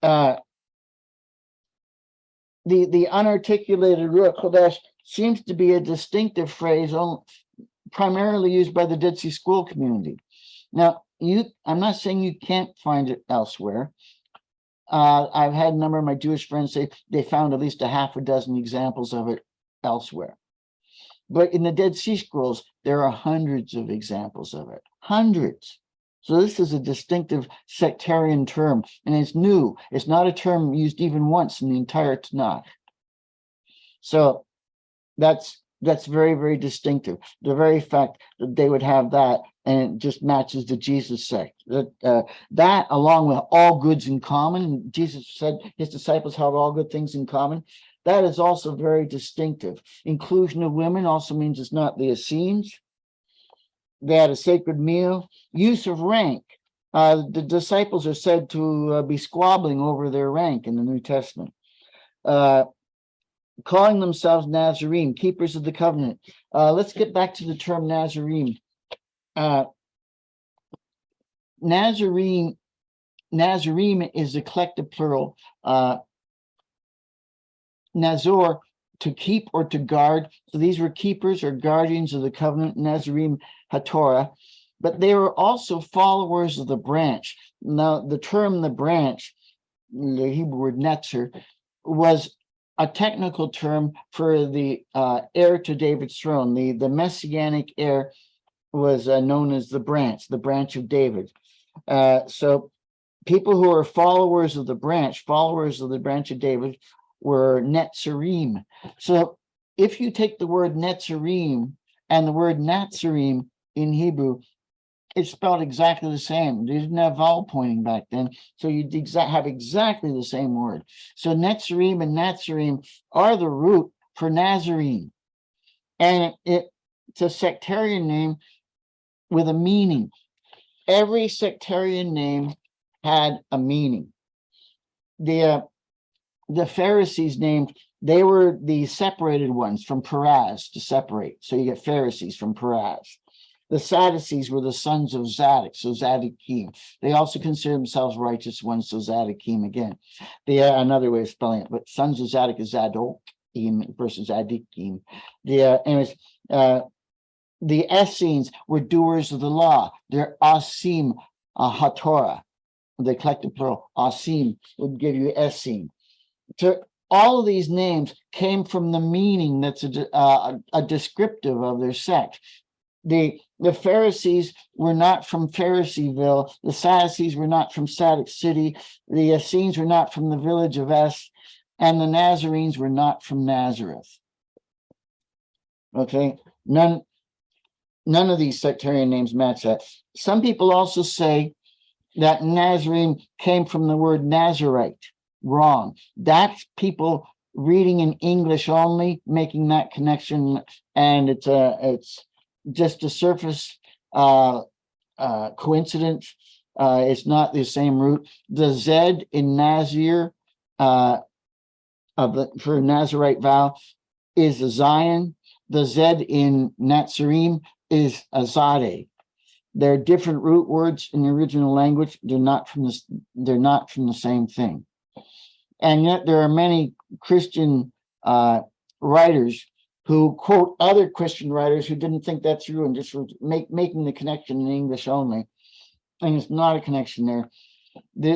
the unarticulated Ruach Kodesh seems to be a distinctive phrase primarily used by the Dead Sea Scroll community. Now, I'm not saying you can't find it elsewhere. I've had a number of my Jewish friends say they found at least a half a dozen examples of it elsewhere. But in the Dead Sea Scrolls, there are hundreds of examples of it. Hundreds. So this is a distinctive sectarian term, and it's new. It's not a term used even once in the entire Tanakh. So that's very, very distinctive. The very fact that they would have that, and it just matches the Jesus sect. That along with all goods in common, Jesus said his disciples have all good things in common. That is also very distinctive. Inclusion of women also means it's not the Essenes. They had a sacred meal. Use of rank. The disciples are said to be squabbling over their rank in the New Testament. Calling themselves Nazarene, keepers of the covenant. Let's get back to the term Nazarene. Nazarene is a collective plural. Nazor, to keep or to guard. So these were keepers or guardians of the covenant, Nazarene HaTorah, but they were also followers of the branch. Now, the term the branch, the Hebrew word netzer, was a technical term for the heir to David's throne. The Messianic heir was known as the branch of David. So people who are followers of the branch of David, were Netzarim. So if you take the word Netzarim and the word Nazarene in Hebrew, it's spelled exactly the same. They didn't have vowel pointing back then, so you have exactly the same word. So Netzarim and Nazarene are the root for Nazarene, and it's a sectarian name with a meaning. Every sectarian name had a meaning. The Pharisees named, they were the separated ones from Peraz, to separate. So you get Pharisees from Peraz. The Sadducees were the sons of Zadok, so Zadokim. They also consider themselves righteous ones, so Zadokim again. Another way of spelling it, but sons of Zadok is Zadokim versus Zadokim. The Essenes were doers of the law. They're Asim HaTorah. The collective plural, Asim, would give you Essene. So all of these names came from the meaning that's a descriptive of their sect. The Pharisees were not from Phariseeville. The Sadducees were not from Sadduc City. The Essenes were not from the village of Es, and the Nazarenes were not from Nazareth. Okay, none of these sectarian names match that. Some people also say that Nazarene came from the word Nazarite. Wrong. That's people reading in English only, making that connection, and it's just a surface coincidence. It's not the same root. The Z in Nazir for Nazarite vowel is a Zion. The Z in Nazarene is a Zadeh. They're different root words in the original language. They're not from the same thing. And yet there are many Christian writers who quote other Christian writers who didn't think that through and just were making the connection in English only. And it's not a connection there.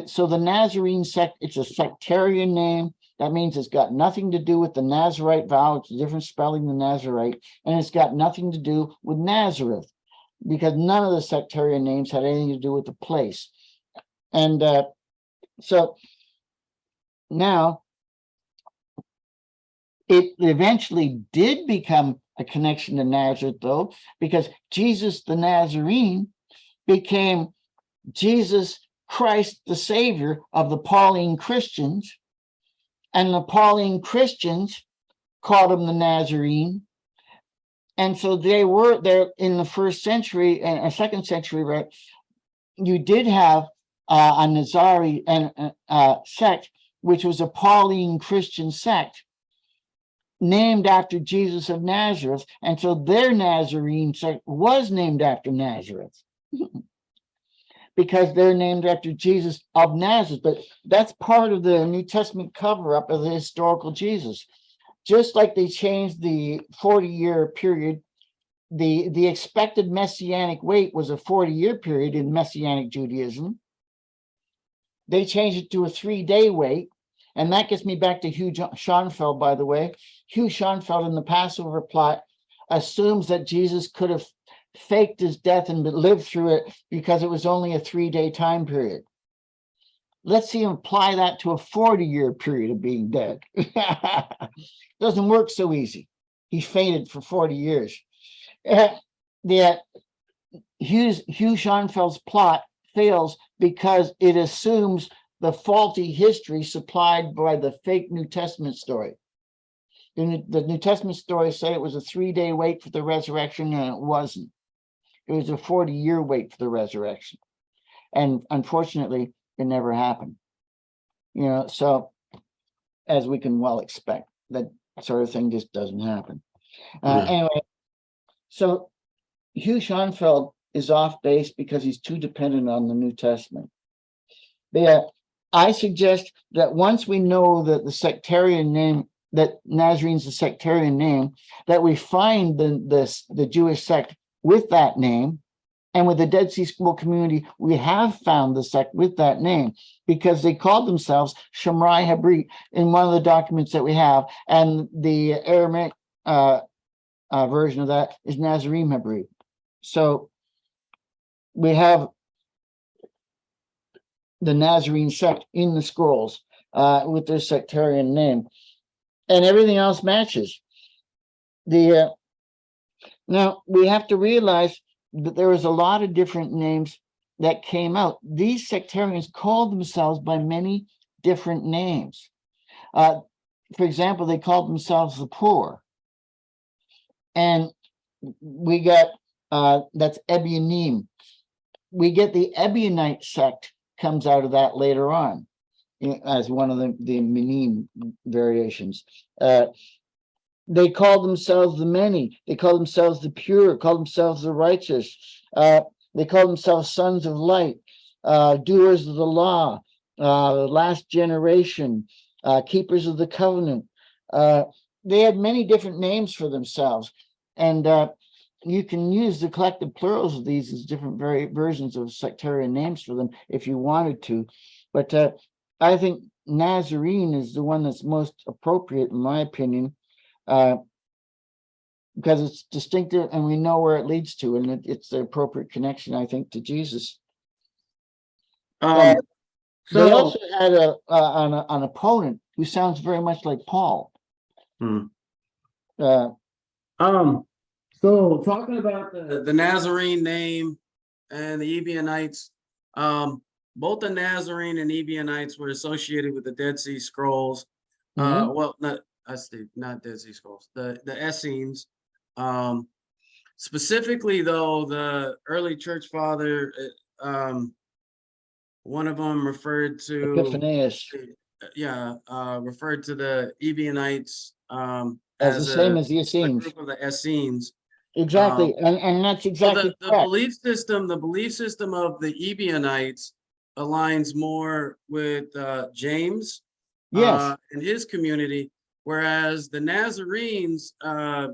So the Nazarene sect, it's a sectarian name. That means it's got nothing to do with the Nazarite vowel. It's a different spelling than Nazarite. And it's got nothing to do with Nazareth, because none of the sectarian names had anything to do with the place. And so now, it eventually did become a connection to Nazareth, though, because Jesus the Nazarene became Jesus Christ, the Savior of the Pauline Christians, and the Pauline Christians called him the Nazarene. And so they were there in the first century and second century, right? You did have a Nazarene sect, which was a Pauline Christian sect named after Jesus of Nazareth. And so their Nazarene sect was named after Nazareth because they're named after Jesus of Nazareth. But that's part of the New Testament cover-up of the historical Jesus. Just like they changed the 40-year period, the expected Messianic wait was a 40-year period in Messianic Judaism. They changed it to a 3-day wait. And that gets me back to Hugh Schonfeld, by the way. Hugh Schonfeld in the Passover plot assumes that Jesus could have faked his death and lived through it because it was only a 3-day time period. Let's see him apply that to a 40-year period of being dead. Doesn't work so easy. He fainted for 40 years. The Hugh Schonfeld's plot fails because it assumes the faulty history supplied by the fake New Testament story. The New Testament stories say it was a 3-day wait for the resurrection, and it wasn't. It was a 40-year wait for the resurrection. And unfortunately, it never happened. So as we can well expect, that sort of thing just doesn't happen. Anyway, so Hugh Schonfeld is off base because he's too dependent on the New Testament. I suggest that once we know that the sectarian name, that Nazarene's a sectarian name, that we find the Jewish sect with that name, and with the Dead Sea Scroll community, we have found the sect with that name because they called themselves Shamrai Habrit in one of the documents that we have, and the Aramaic version of that is Nazarene Habrit. So we have the Nazarene sect in the scrolls with their sectarian name, and everything else matches. Now we have to realize that there was a lot of different names that came out. These sectarians called themselves by many different names. For example, they called themselves the poor. And we got, that's Ebionim. We get the Ebionite sect comes out of that later on as one of the Minim variations. They called themselves the many. They called themselves the pure, called themselves the righteous. They called themselves sons of light, doers of the law, last generation, keepers of the covenant. They had many different names for themselves. And you can use the collective plurals of these as different versions of sectarian names for them if you wanted to. But I think Nazarene is the one that's most appropriate, in my opinion. Because it's distinctive and we know where it leads to, and it's the appropriate connection, I think, to Jesus. They also had an opponent who sounds very much like Paul. So talking about the Nazarene name and the Ebionites, both the Nazarene and Ebionites were associated with the Dead Sea Scrolls. Well, not Dead Sea Scrolls, the Essenes. Specifically, though, the early church father, one of them referred to Epiphanius. Referred to the Ebionites as the same as the Essenes. Group of the Essenes. Exactly, and that's exactly so the belief system of the Ebionites aligns more with James, yes, and his community. Whereas the Nazarenes, at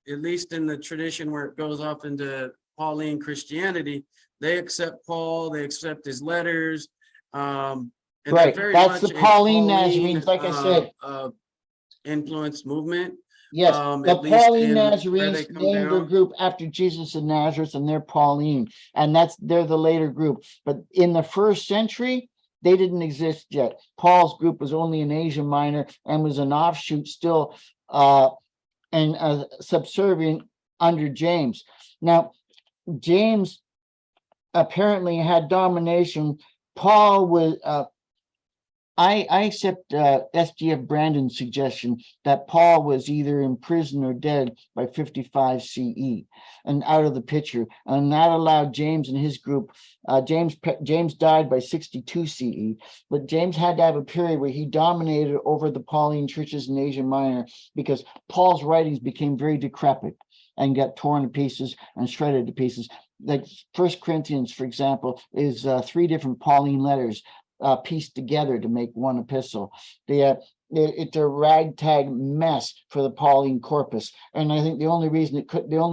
least in the tradition where it goes off into Pauline Christianity, they accept Paul, they accept his letters. And right, that's the Pauline Nazarenes, like I said. Influenced movement. Yes, the Pauline Nazarenes named their group after Jesus of Nazareth, and they're Pauline, and they're the later group. But in the first century, they didn't exist yet. Paul's group was only in Asia Minor and was an offshoot still and subservient under James. Now, James apparently had domination. Paul was, I accept S.G.F. Brandon's suggestion that Paul was either in prison or dead by 55 CE and out of the picture. And that allowed James and his group, James died by 62 CE, but James had to have a period where he dominated over the Pauline churches in Asia Minor because Paul's writings became very decrepit and got torn to pieces and shredded to pieces. Like 1 Corinthians, for example, is 3 different Pauline letters pieced together to make one epistle. It's a ragtag mess for the Pauline corpus, and I think the only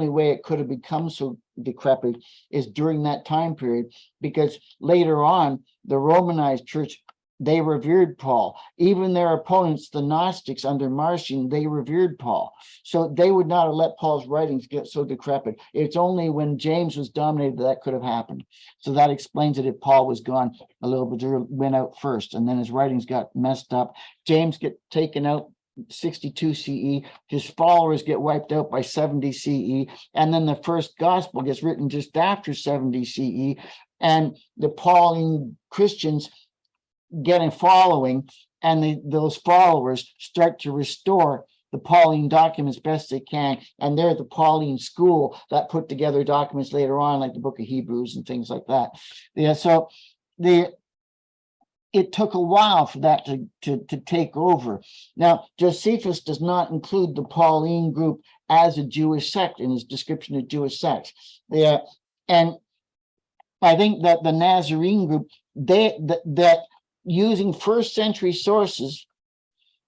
way it could have become so decrepit is during that time period, because later on the Romanized church they revered Paul. Even their opponents, the Gnostics under Marcion, they revered Paul. So they would not have let Paul's writings get so decrepit. It's only when James was dominated that could have happened. So that explains it if Paul was gone a little bit, went out first, and then his writings got messed up. James get taken out 62 CE, his followers get wiped out by 70 CE, and then the first gospel gets written just after 70 CE, and the Pauline Christians get a following, and those followers start to restore the Pauline documents best they can, and they're the Pauline school that put together documents later on, like the book of Hebrews and things like that. Yeah, so it took a while for that to take over. Now, Josephus does not include the Pauline group as a Jewish sect in his description of Jewish sects. Yeah, and I think that the Nazarene group, that using first century sources,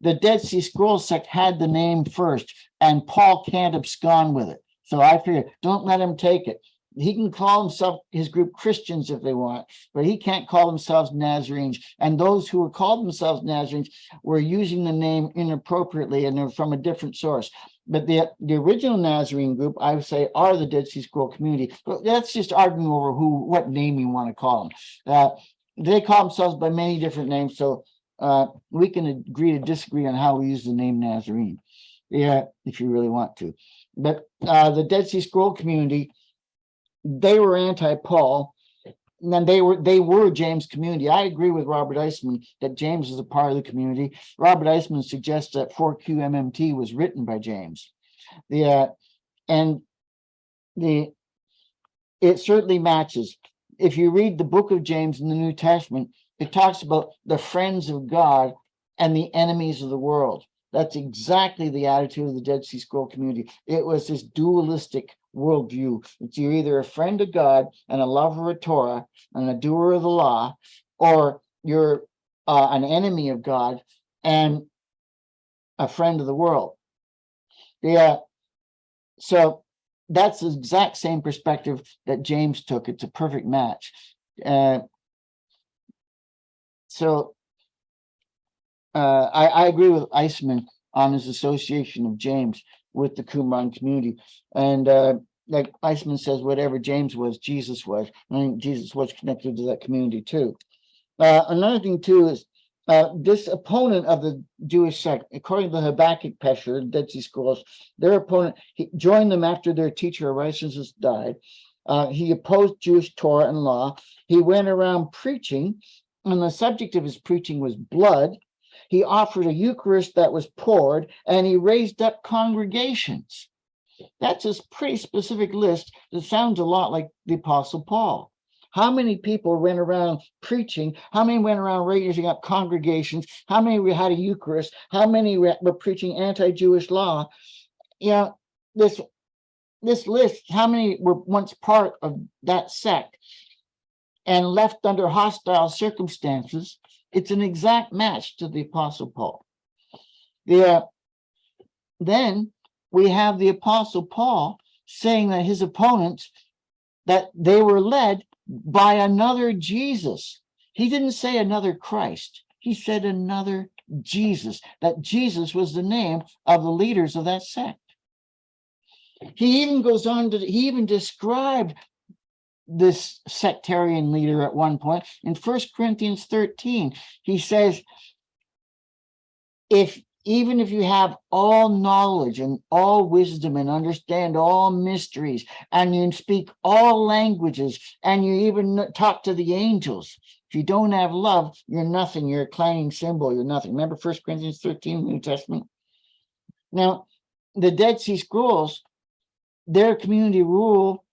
the Dead Sea Scrolls sect had the name first, and Paul can't abscond with it. So I figure, don't let him take it. He can call himself, his group, Christians if they want, but he can't call themselves Nazarenes. And those who were called themselves Nazarenes were using the name inappropriately, and they're from a different source. But the original Nazarene group, I would say, are the Dead Sea Scroll community. But that's just arguing over what name you want to call them. They call themselves by many different names, so we can agree to disagree on how we use the name Nazarene, yeah, if you really want to. But the Dead Sea Scroll community, they were anti-Paul, and then they were James' community. I agree with Robert Eisenman that James is a part of the community. Robert Eisenman suggests that 4QMMT was written by James. It certainly matches. If you read the book of James in the New Testament, it talks about the friends of God and the enemies of the world. That's exactly the attitude of the Dead Sea Scroll community. It was this dualistic worldview. It's you're either a friend of God and a lover of Torah and a doer of the law, or you're an enemy of God and a friend of the world. Yeah. So that's the exact same perspective that James took. It's a perfect match. I agree with Eisenman on his association of James with the Qumran community. And like Eisenman says, whatever James was, Jesus was. I think Jesus was connected to that community too. Another thing too is this opponent of the Jewish sect, according to the Habakkuk Pesher, Dead Sea Scrolls, their opponent, he joined them after their teacher Aristoteles died. He opposed Jewish Torah and law. He went around preaching, and the subject of his preaching was blood. He offered a Eucharist that was poured, and he raised up congregations. That's a pretty specific list that sounds a lot like the Apostle Paul. How many people went around preaching? How many went around raising up congregations? How many had a Eucharist? How many were preaching anti-Jewish law? You know, this list, how many were once part of that sect and left under hostile circumstances? It's an exact match to the Apostle Paul. Then we have the Apostle Paul saying that his opponents, that they were led by another Jesus. He didn't say another Christ. He said another Jesus, that Jesus was the name of the leaders of that sect. He even goes on to, he even described this sectarian leader at one point in 1 Corinthians 13. He says, even if you have all knowledge and all wisdom and understand all mysteries, and you speak all languages, and you even talk to the angels, if you don't have love, you're nothing. You're a clanging cymbal. You're nothing. Remember 1 Corinthians 13, New Testament? Now, the Dead Sea Scrolls, their community rule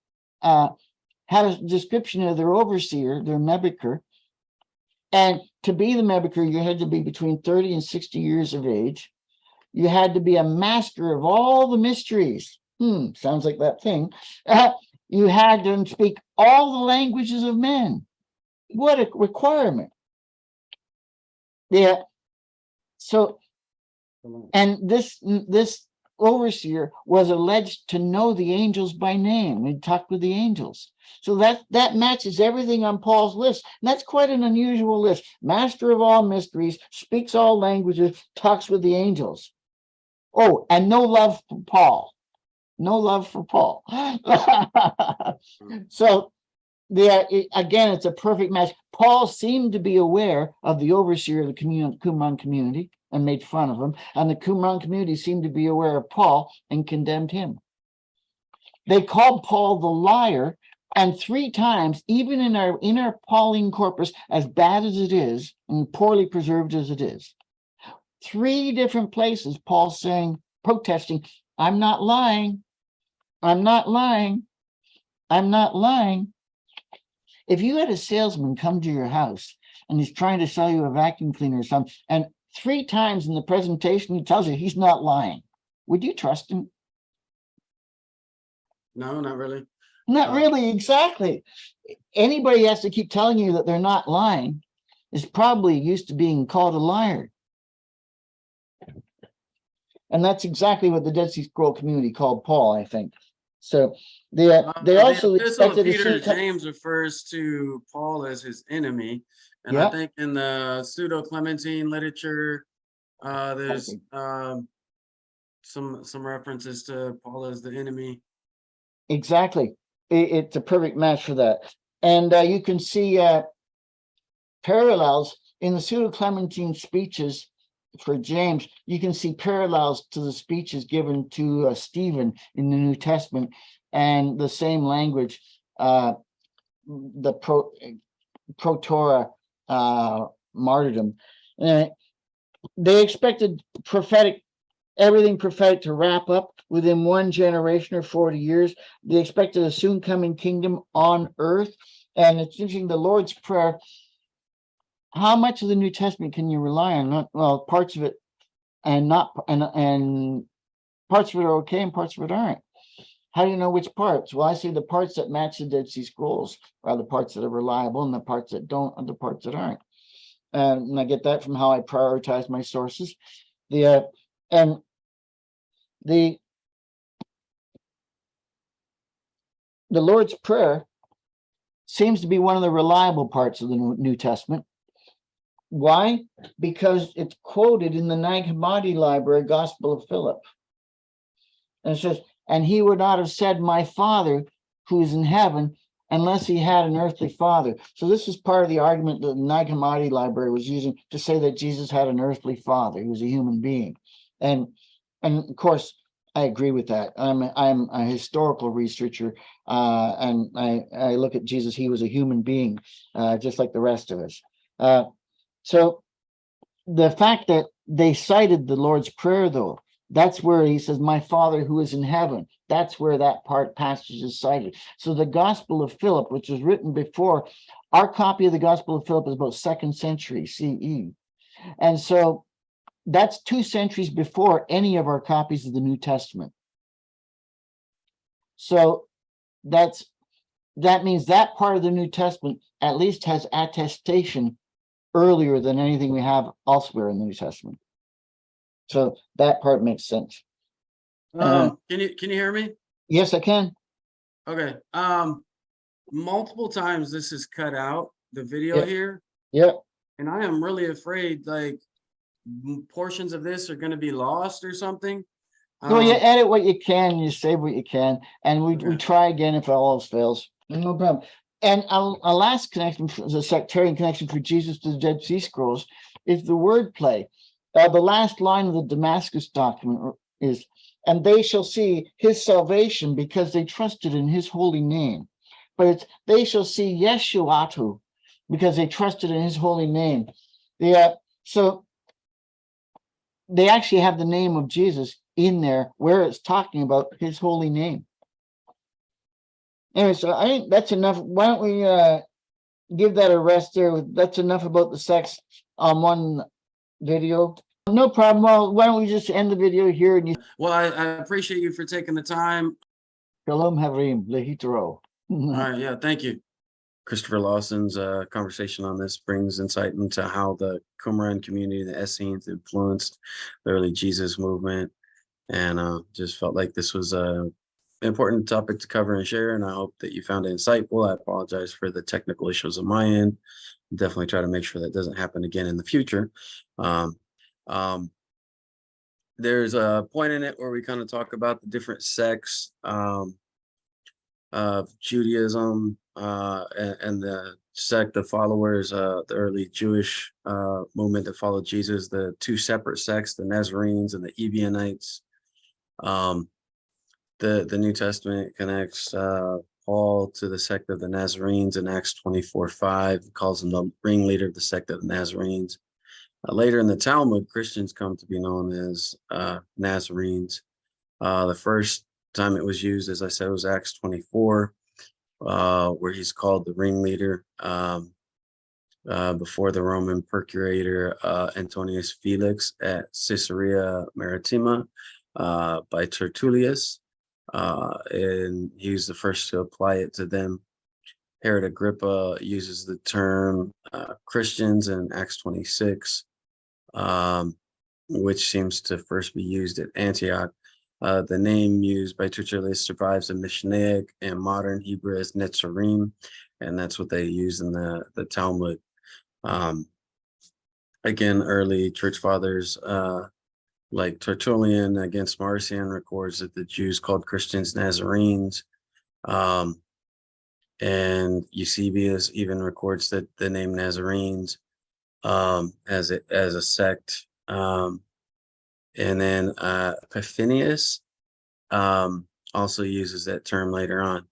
had a description of their overseer, their mebiker. And to be the mebiker, you had to be between 30 and 60 years of age. You had to be a master of all the mysteries. Sounds like that thing. You had to speak all the languages of men. What a requirement. Yeah. So, and this overseer was alleged to know the angels by name. He talked with the angels. So that matches everything on Paul's list. And that's quite an unusual list. Master of all mysteries, speaks all languages, talks with the angels. Oh, and no love for Paul. No love for Paul. So again, it's a perfect match. Paul seemed to be aware of the overseer of the Qumran community and made fun of him. And the Qumran community seemed to be aware of Paul and condemned him. They called Paul the liar. And 3 times, even in our Pauline corpus, as bad as it is and poorly preserved as it is, 3 different places, Paul's saying, protesting, I'm not lying. I'm not lying. I'm not lying. If you had a salesman come to your house and he's trying to sell you a vacuum cleaner or something, and 3 times in the presentation he tells you he's not lying, would you trust him? No, not really. Not really, exactly. Anybody has to keep telling you that they're not lying is probably used to being called a liar. And that's exactly what the Dead Sea Scroll community called Paul, I think. So they also the epistle of expected Peter to to James refers to Paul as his enemy. And Yeah. I think in the pseudo-Clementine literature, there's some references to Paul as the enemy. Exactly. It's a perfect match for that. And you can see parallels in the pseudo-Clementine speeches for James. You can see parallels to the speeches given to Stephen in the New Testament, and the same language, the pro-Torah martyrdom. They expected everything prophetic to wrap up within 1 generation or 40 years. They expected a soon coming kingdom on earth. And it's interesting, the Lord's Prayer, how much of the New Testament can you rely on? Well, parts of it and parts of it are okay and parts of it aren't. How do you know which parts? Well, I see the parts that match the Dead Sea Scrolls are the parts that are reliable, and the parts that don't are the parts that aren't. And I get that from how I prioritize my sources. The Lord's Prayer seems to be one of the reliable parts of the New Testament. Why? Because it's quoted in the Nag Hammadi Library, Gospel of Philip. And it says, and he would not have said, my Father who is in heaven, unless he had an earthly father. So this is part of the argument that the Nag Hammadi Library was using to say that Jesus had an earthly father. He was a human being. And of course, I agree with that. I'm a historical researcher, and I look at Jesus. He was a human being, just like the rest of us. So the fact that they cited the Lord's Prayer, though, that's where he says, my Father who is in heaven. That's where that passage is cited. So the Gospel of Philip, which was written before, our copy of the Gospel of Philip is about 2nd century CE. And so that's 2 centuries before any of our copies of the New Testament. So that means that part of the New Testament at least has attestation earlier than anything we have elsewhere in the New Testament. So that part makes sense. Can you hear me? Yes, I can. Okay. Multiple times this is cut out, the video here. Yeah. And I am really afraid like portions of this are going to be lost or something. So you edit what you can, you save what you can, and we try again if all else fails. No problem. And a last connection, the sectarian connection for Jesus to the Dead Sea Scrolls, is the wordplay. The last line of the Damascus document is, and they shall see his salvation because they trusted in his holy name. But it's, they shall see Yeshuatu because they trusted in his holy name. So they actually have the name of Jesus in there where it's talking about his holy name. Anyway, so I think that's enough. Why don't we give that a rest there? That's enough about the sects on one video. No problem. Well, why don't we just end the video here? And well, I appreciate you for taking the time. Shalom Harim, Lehitro. All right, yeah, thank you. Christopher Lawson's conversation on this brings insight into how the Qumran community, the Essenes, influenced the early Jesus movement. and just felt like this was a important topic to cover and share, and I hope that you found it insightful. I apologize for the technical issues on my end. Definitely try to make sure that doesn't happen again in the future. Um, um, there's a point in it where we kind of talk about the different sects of Judaism and the sect of followers, the early Jewish movement that followed Jesus, the two separate sects, the Nazarenes and the Ebionites. Um, the New Testament connects Paul to the sect of the Nazarenes in Acts 24:5, calls him the ringleader of the sect of the Nazarenes. Later in the Talmud, Christians come to be known as Nazarenes. The first time it was used, as I said, was Acts 24, where he's called the ringleader before the Roman procurator Antonius Felix at Caesarea Maritima by Tertullius. And he was the first to apply it to them. Herod Agrippa uses the term Christians in Acts 26, which seems to first be used at Antioch. The name used by Tertullius survives in Mishnaic and modern Hebrew as Netzarim, and that's what they use in the Talmud. Again, early church fathers like Tertullian against Marcion records that the Jews called Christians Nazarenes. And Eusebius even records that the name Nazarenes as a sect. And then Epiphanius also uses that term later on.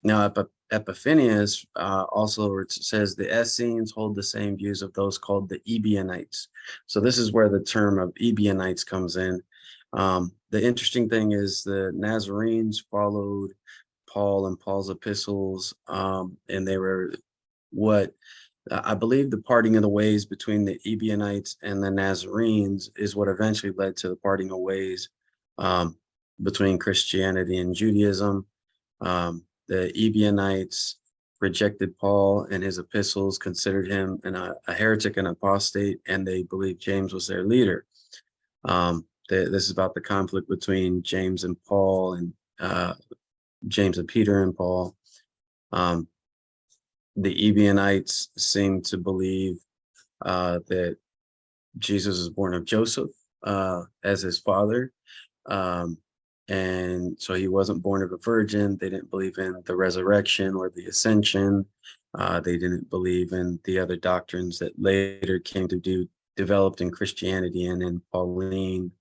Now, Epiphanius also says the Essenes hold the same views of those called the Ebionites. So this is where the term of Ebionites comes in. The interesting thing is the Nazarenes followed Paul and Paul's epistles, and they were what I believe the parting of the ways between the Ebionites and the Nazarenes is what eventually led to the parting of ways between Christianity and Judaism. The Ebionites rejected Paul and his epistles, considered him a heretic and apostate, and they believed James was their leader. This is about the conflict between James and Paul, and James and Peter and Paul. The Ebionites seem to believe that Jesus was born of Joseph as his father. And so he wasn't born of a virgin. They didn't believe in the resurrection or the ascension. They didn't believe in the other doctrines that later came to be developed in Christianity and in Pauline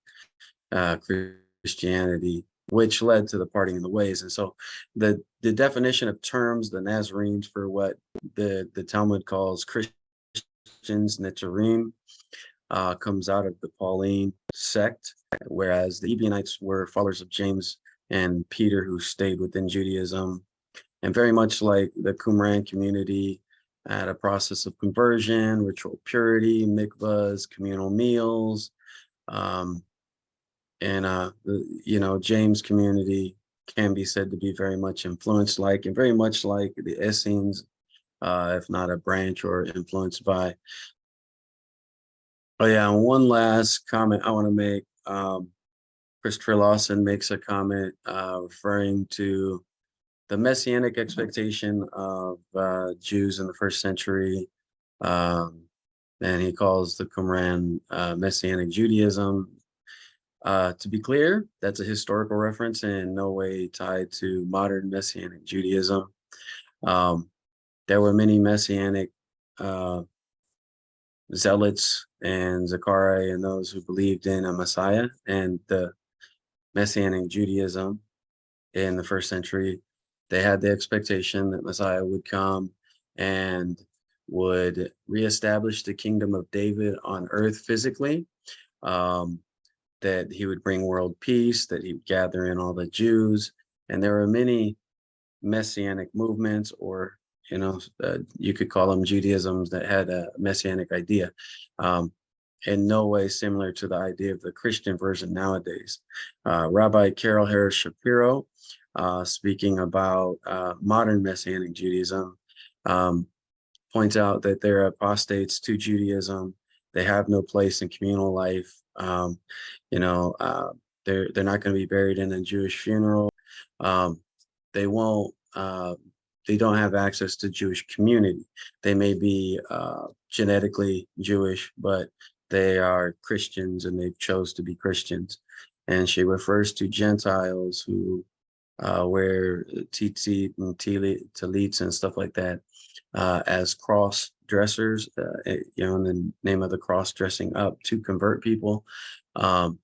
Christianity, which led to the parting of the ways. And so the definition of terms, the Nazarenes, for what the Talmud calls Christians, Netzarim, comes out of the Pauline sect, whereas the Ebionites were followers of James and Peter who stayed within Judaism. And very much like the Qumran community, had a process of conversion, ritual purity, mikvahs, communal meals, and James community can be said to be very much influenced like, and very much like the Essenes, if not a branch or influenced by. But yeah, one last comment I want to make. Christopher Lawson makes a comment referring to the Messianic expectation of Jews in the first century. And he calls the Qumran Messianic Judaism. To be clear, that's a historical reference and in no way tied to modern Messianic Judaism. There were many Messianic zealots and Zechariah and those who believed in a Messiah, and the Messianic Judaism in the first century, they had the expectation that Messiah would come and would reestablish the kingdom of David on earth physically, that he would bring world peace, that he would gather in all the Jews. And there were many Messianic movements, or you could call them Judaisms, that had a Messianic idea, in no way similar to the idea of the Christian version nowadays. Rabbi Carol Harris Shapiro, speaking about modern Messianic Judaism, points out that there are apostates to Judaism They have no place in communal life. You know, they're not going to be buried in a Jewish funeral. They won't. They don't have access to Jewish community. They may be genetically Jewish, but they are Christians and they've chose to be Christians. And she refers to Gentiles who wear tzitzit and tallits and stuff like that as cross dressers, you know, in the name of the cross dressing up to convert people. And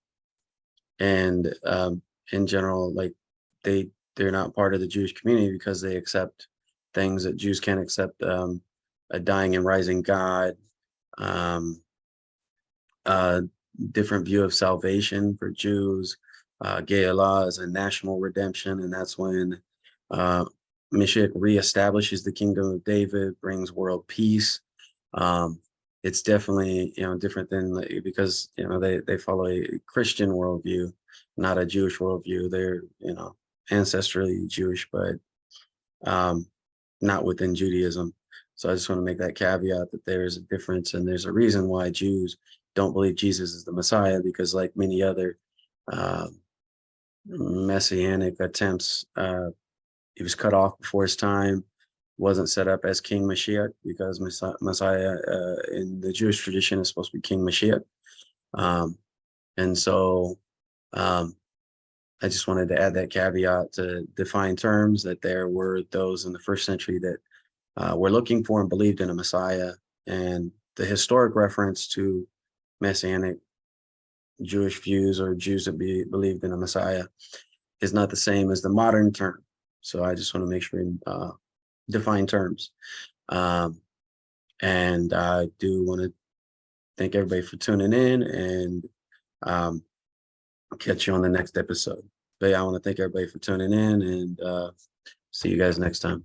in general, like they're not part of the Jewish community because they accept things that Jews can't accept, a dying and rising God, different view of salvation for Jews. Giehl is a national redemption, and that's when Mashiach reestablishes the kingdom of David, brings world peace. It's definitely, you know, different than, because, you know, they follow a Christian worldview, not a Jewish worldview. They're, you know, ancestrally Jewish, but not within Judaism. So I just want to make that caveat that there is a difference, and there's a reason why Jews don't believe Jesus is the Messiah, because like many other messianic attempts, he was cut off before his time, wasn't set up as King Mashiach, because Messiah in the Jewish tradition is supposed to be King Mashiach. And so I just wanted to add that caveat to define terms, that there were those in the first century that were looking for and believed in a Messiah. And the historic reference to Messianic Jewish views or Jews that believed in a Messiah is not the same as the modern term. So I just want to make sure we define terms. And I do want to thank everybody for tuning in, and I'll catch you on the next episode. But yeah, I want to thank everybody for tuning in, and see you guys next time.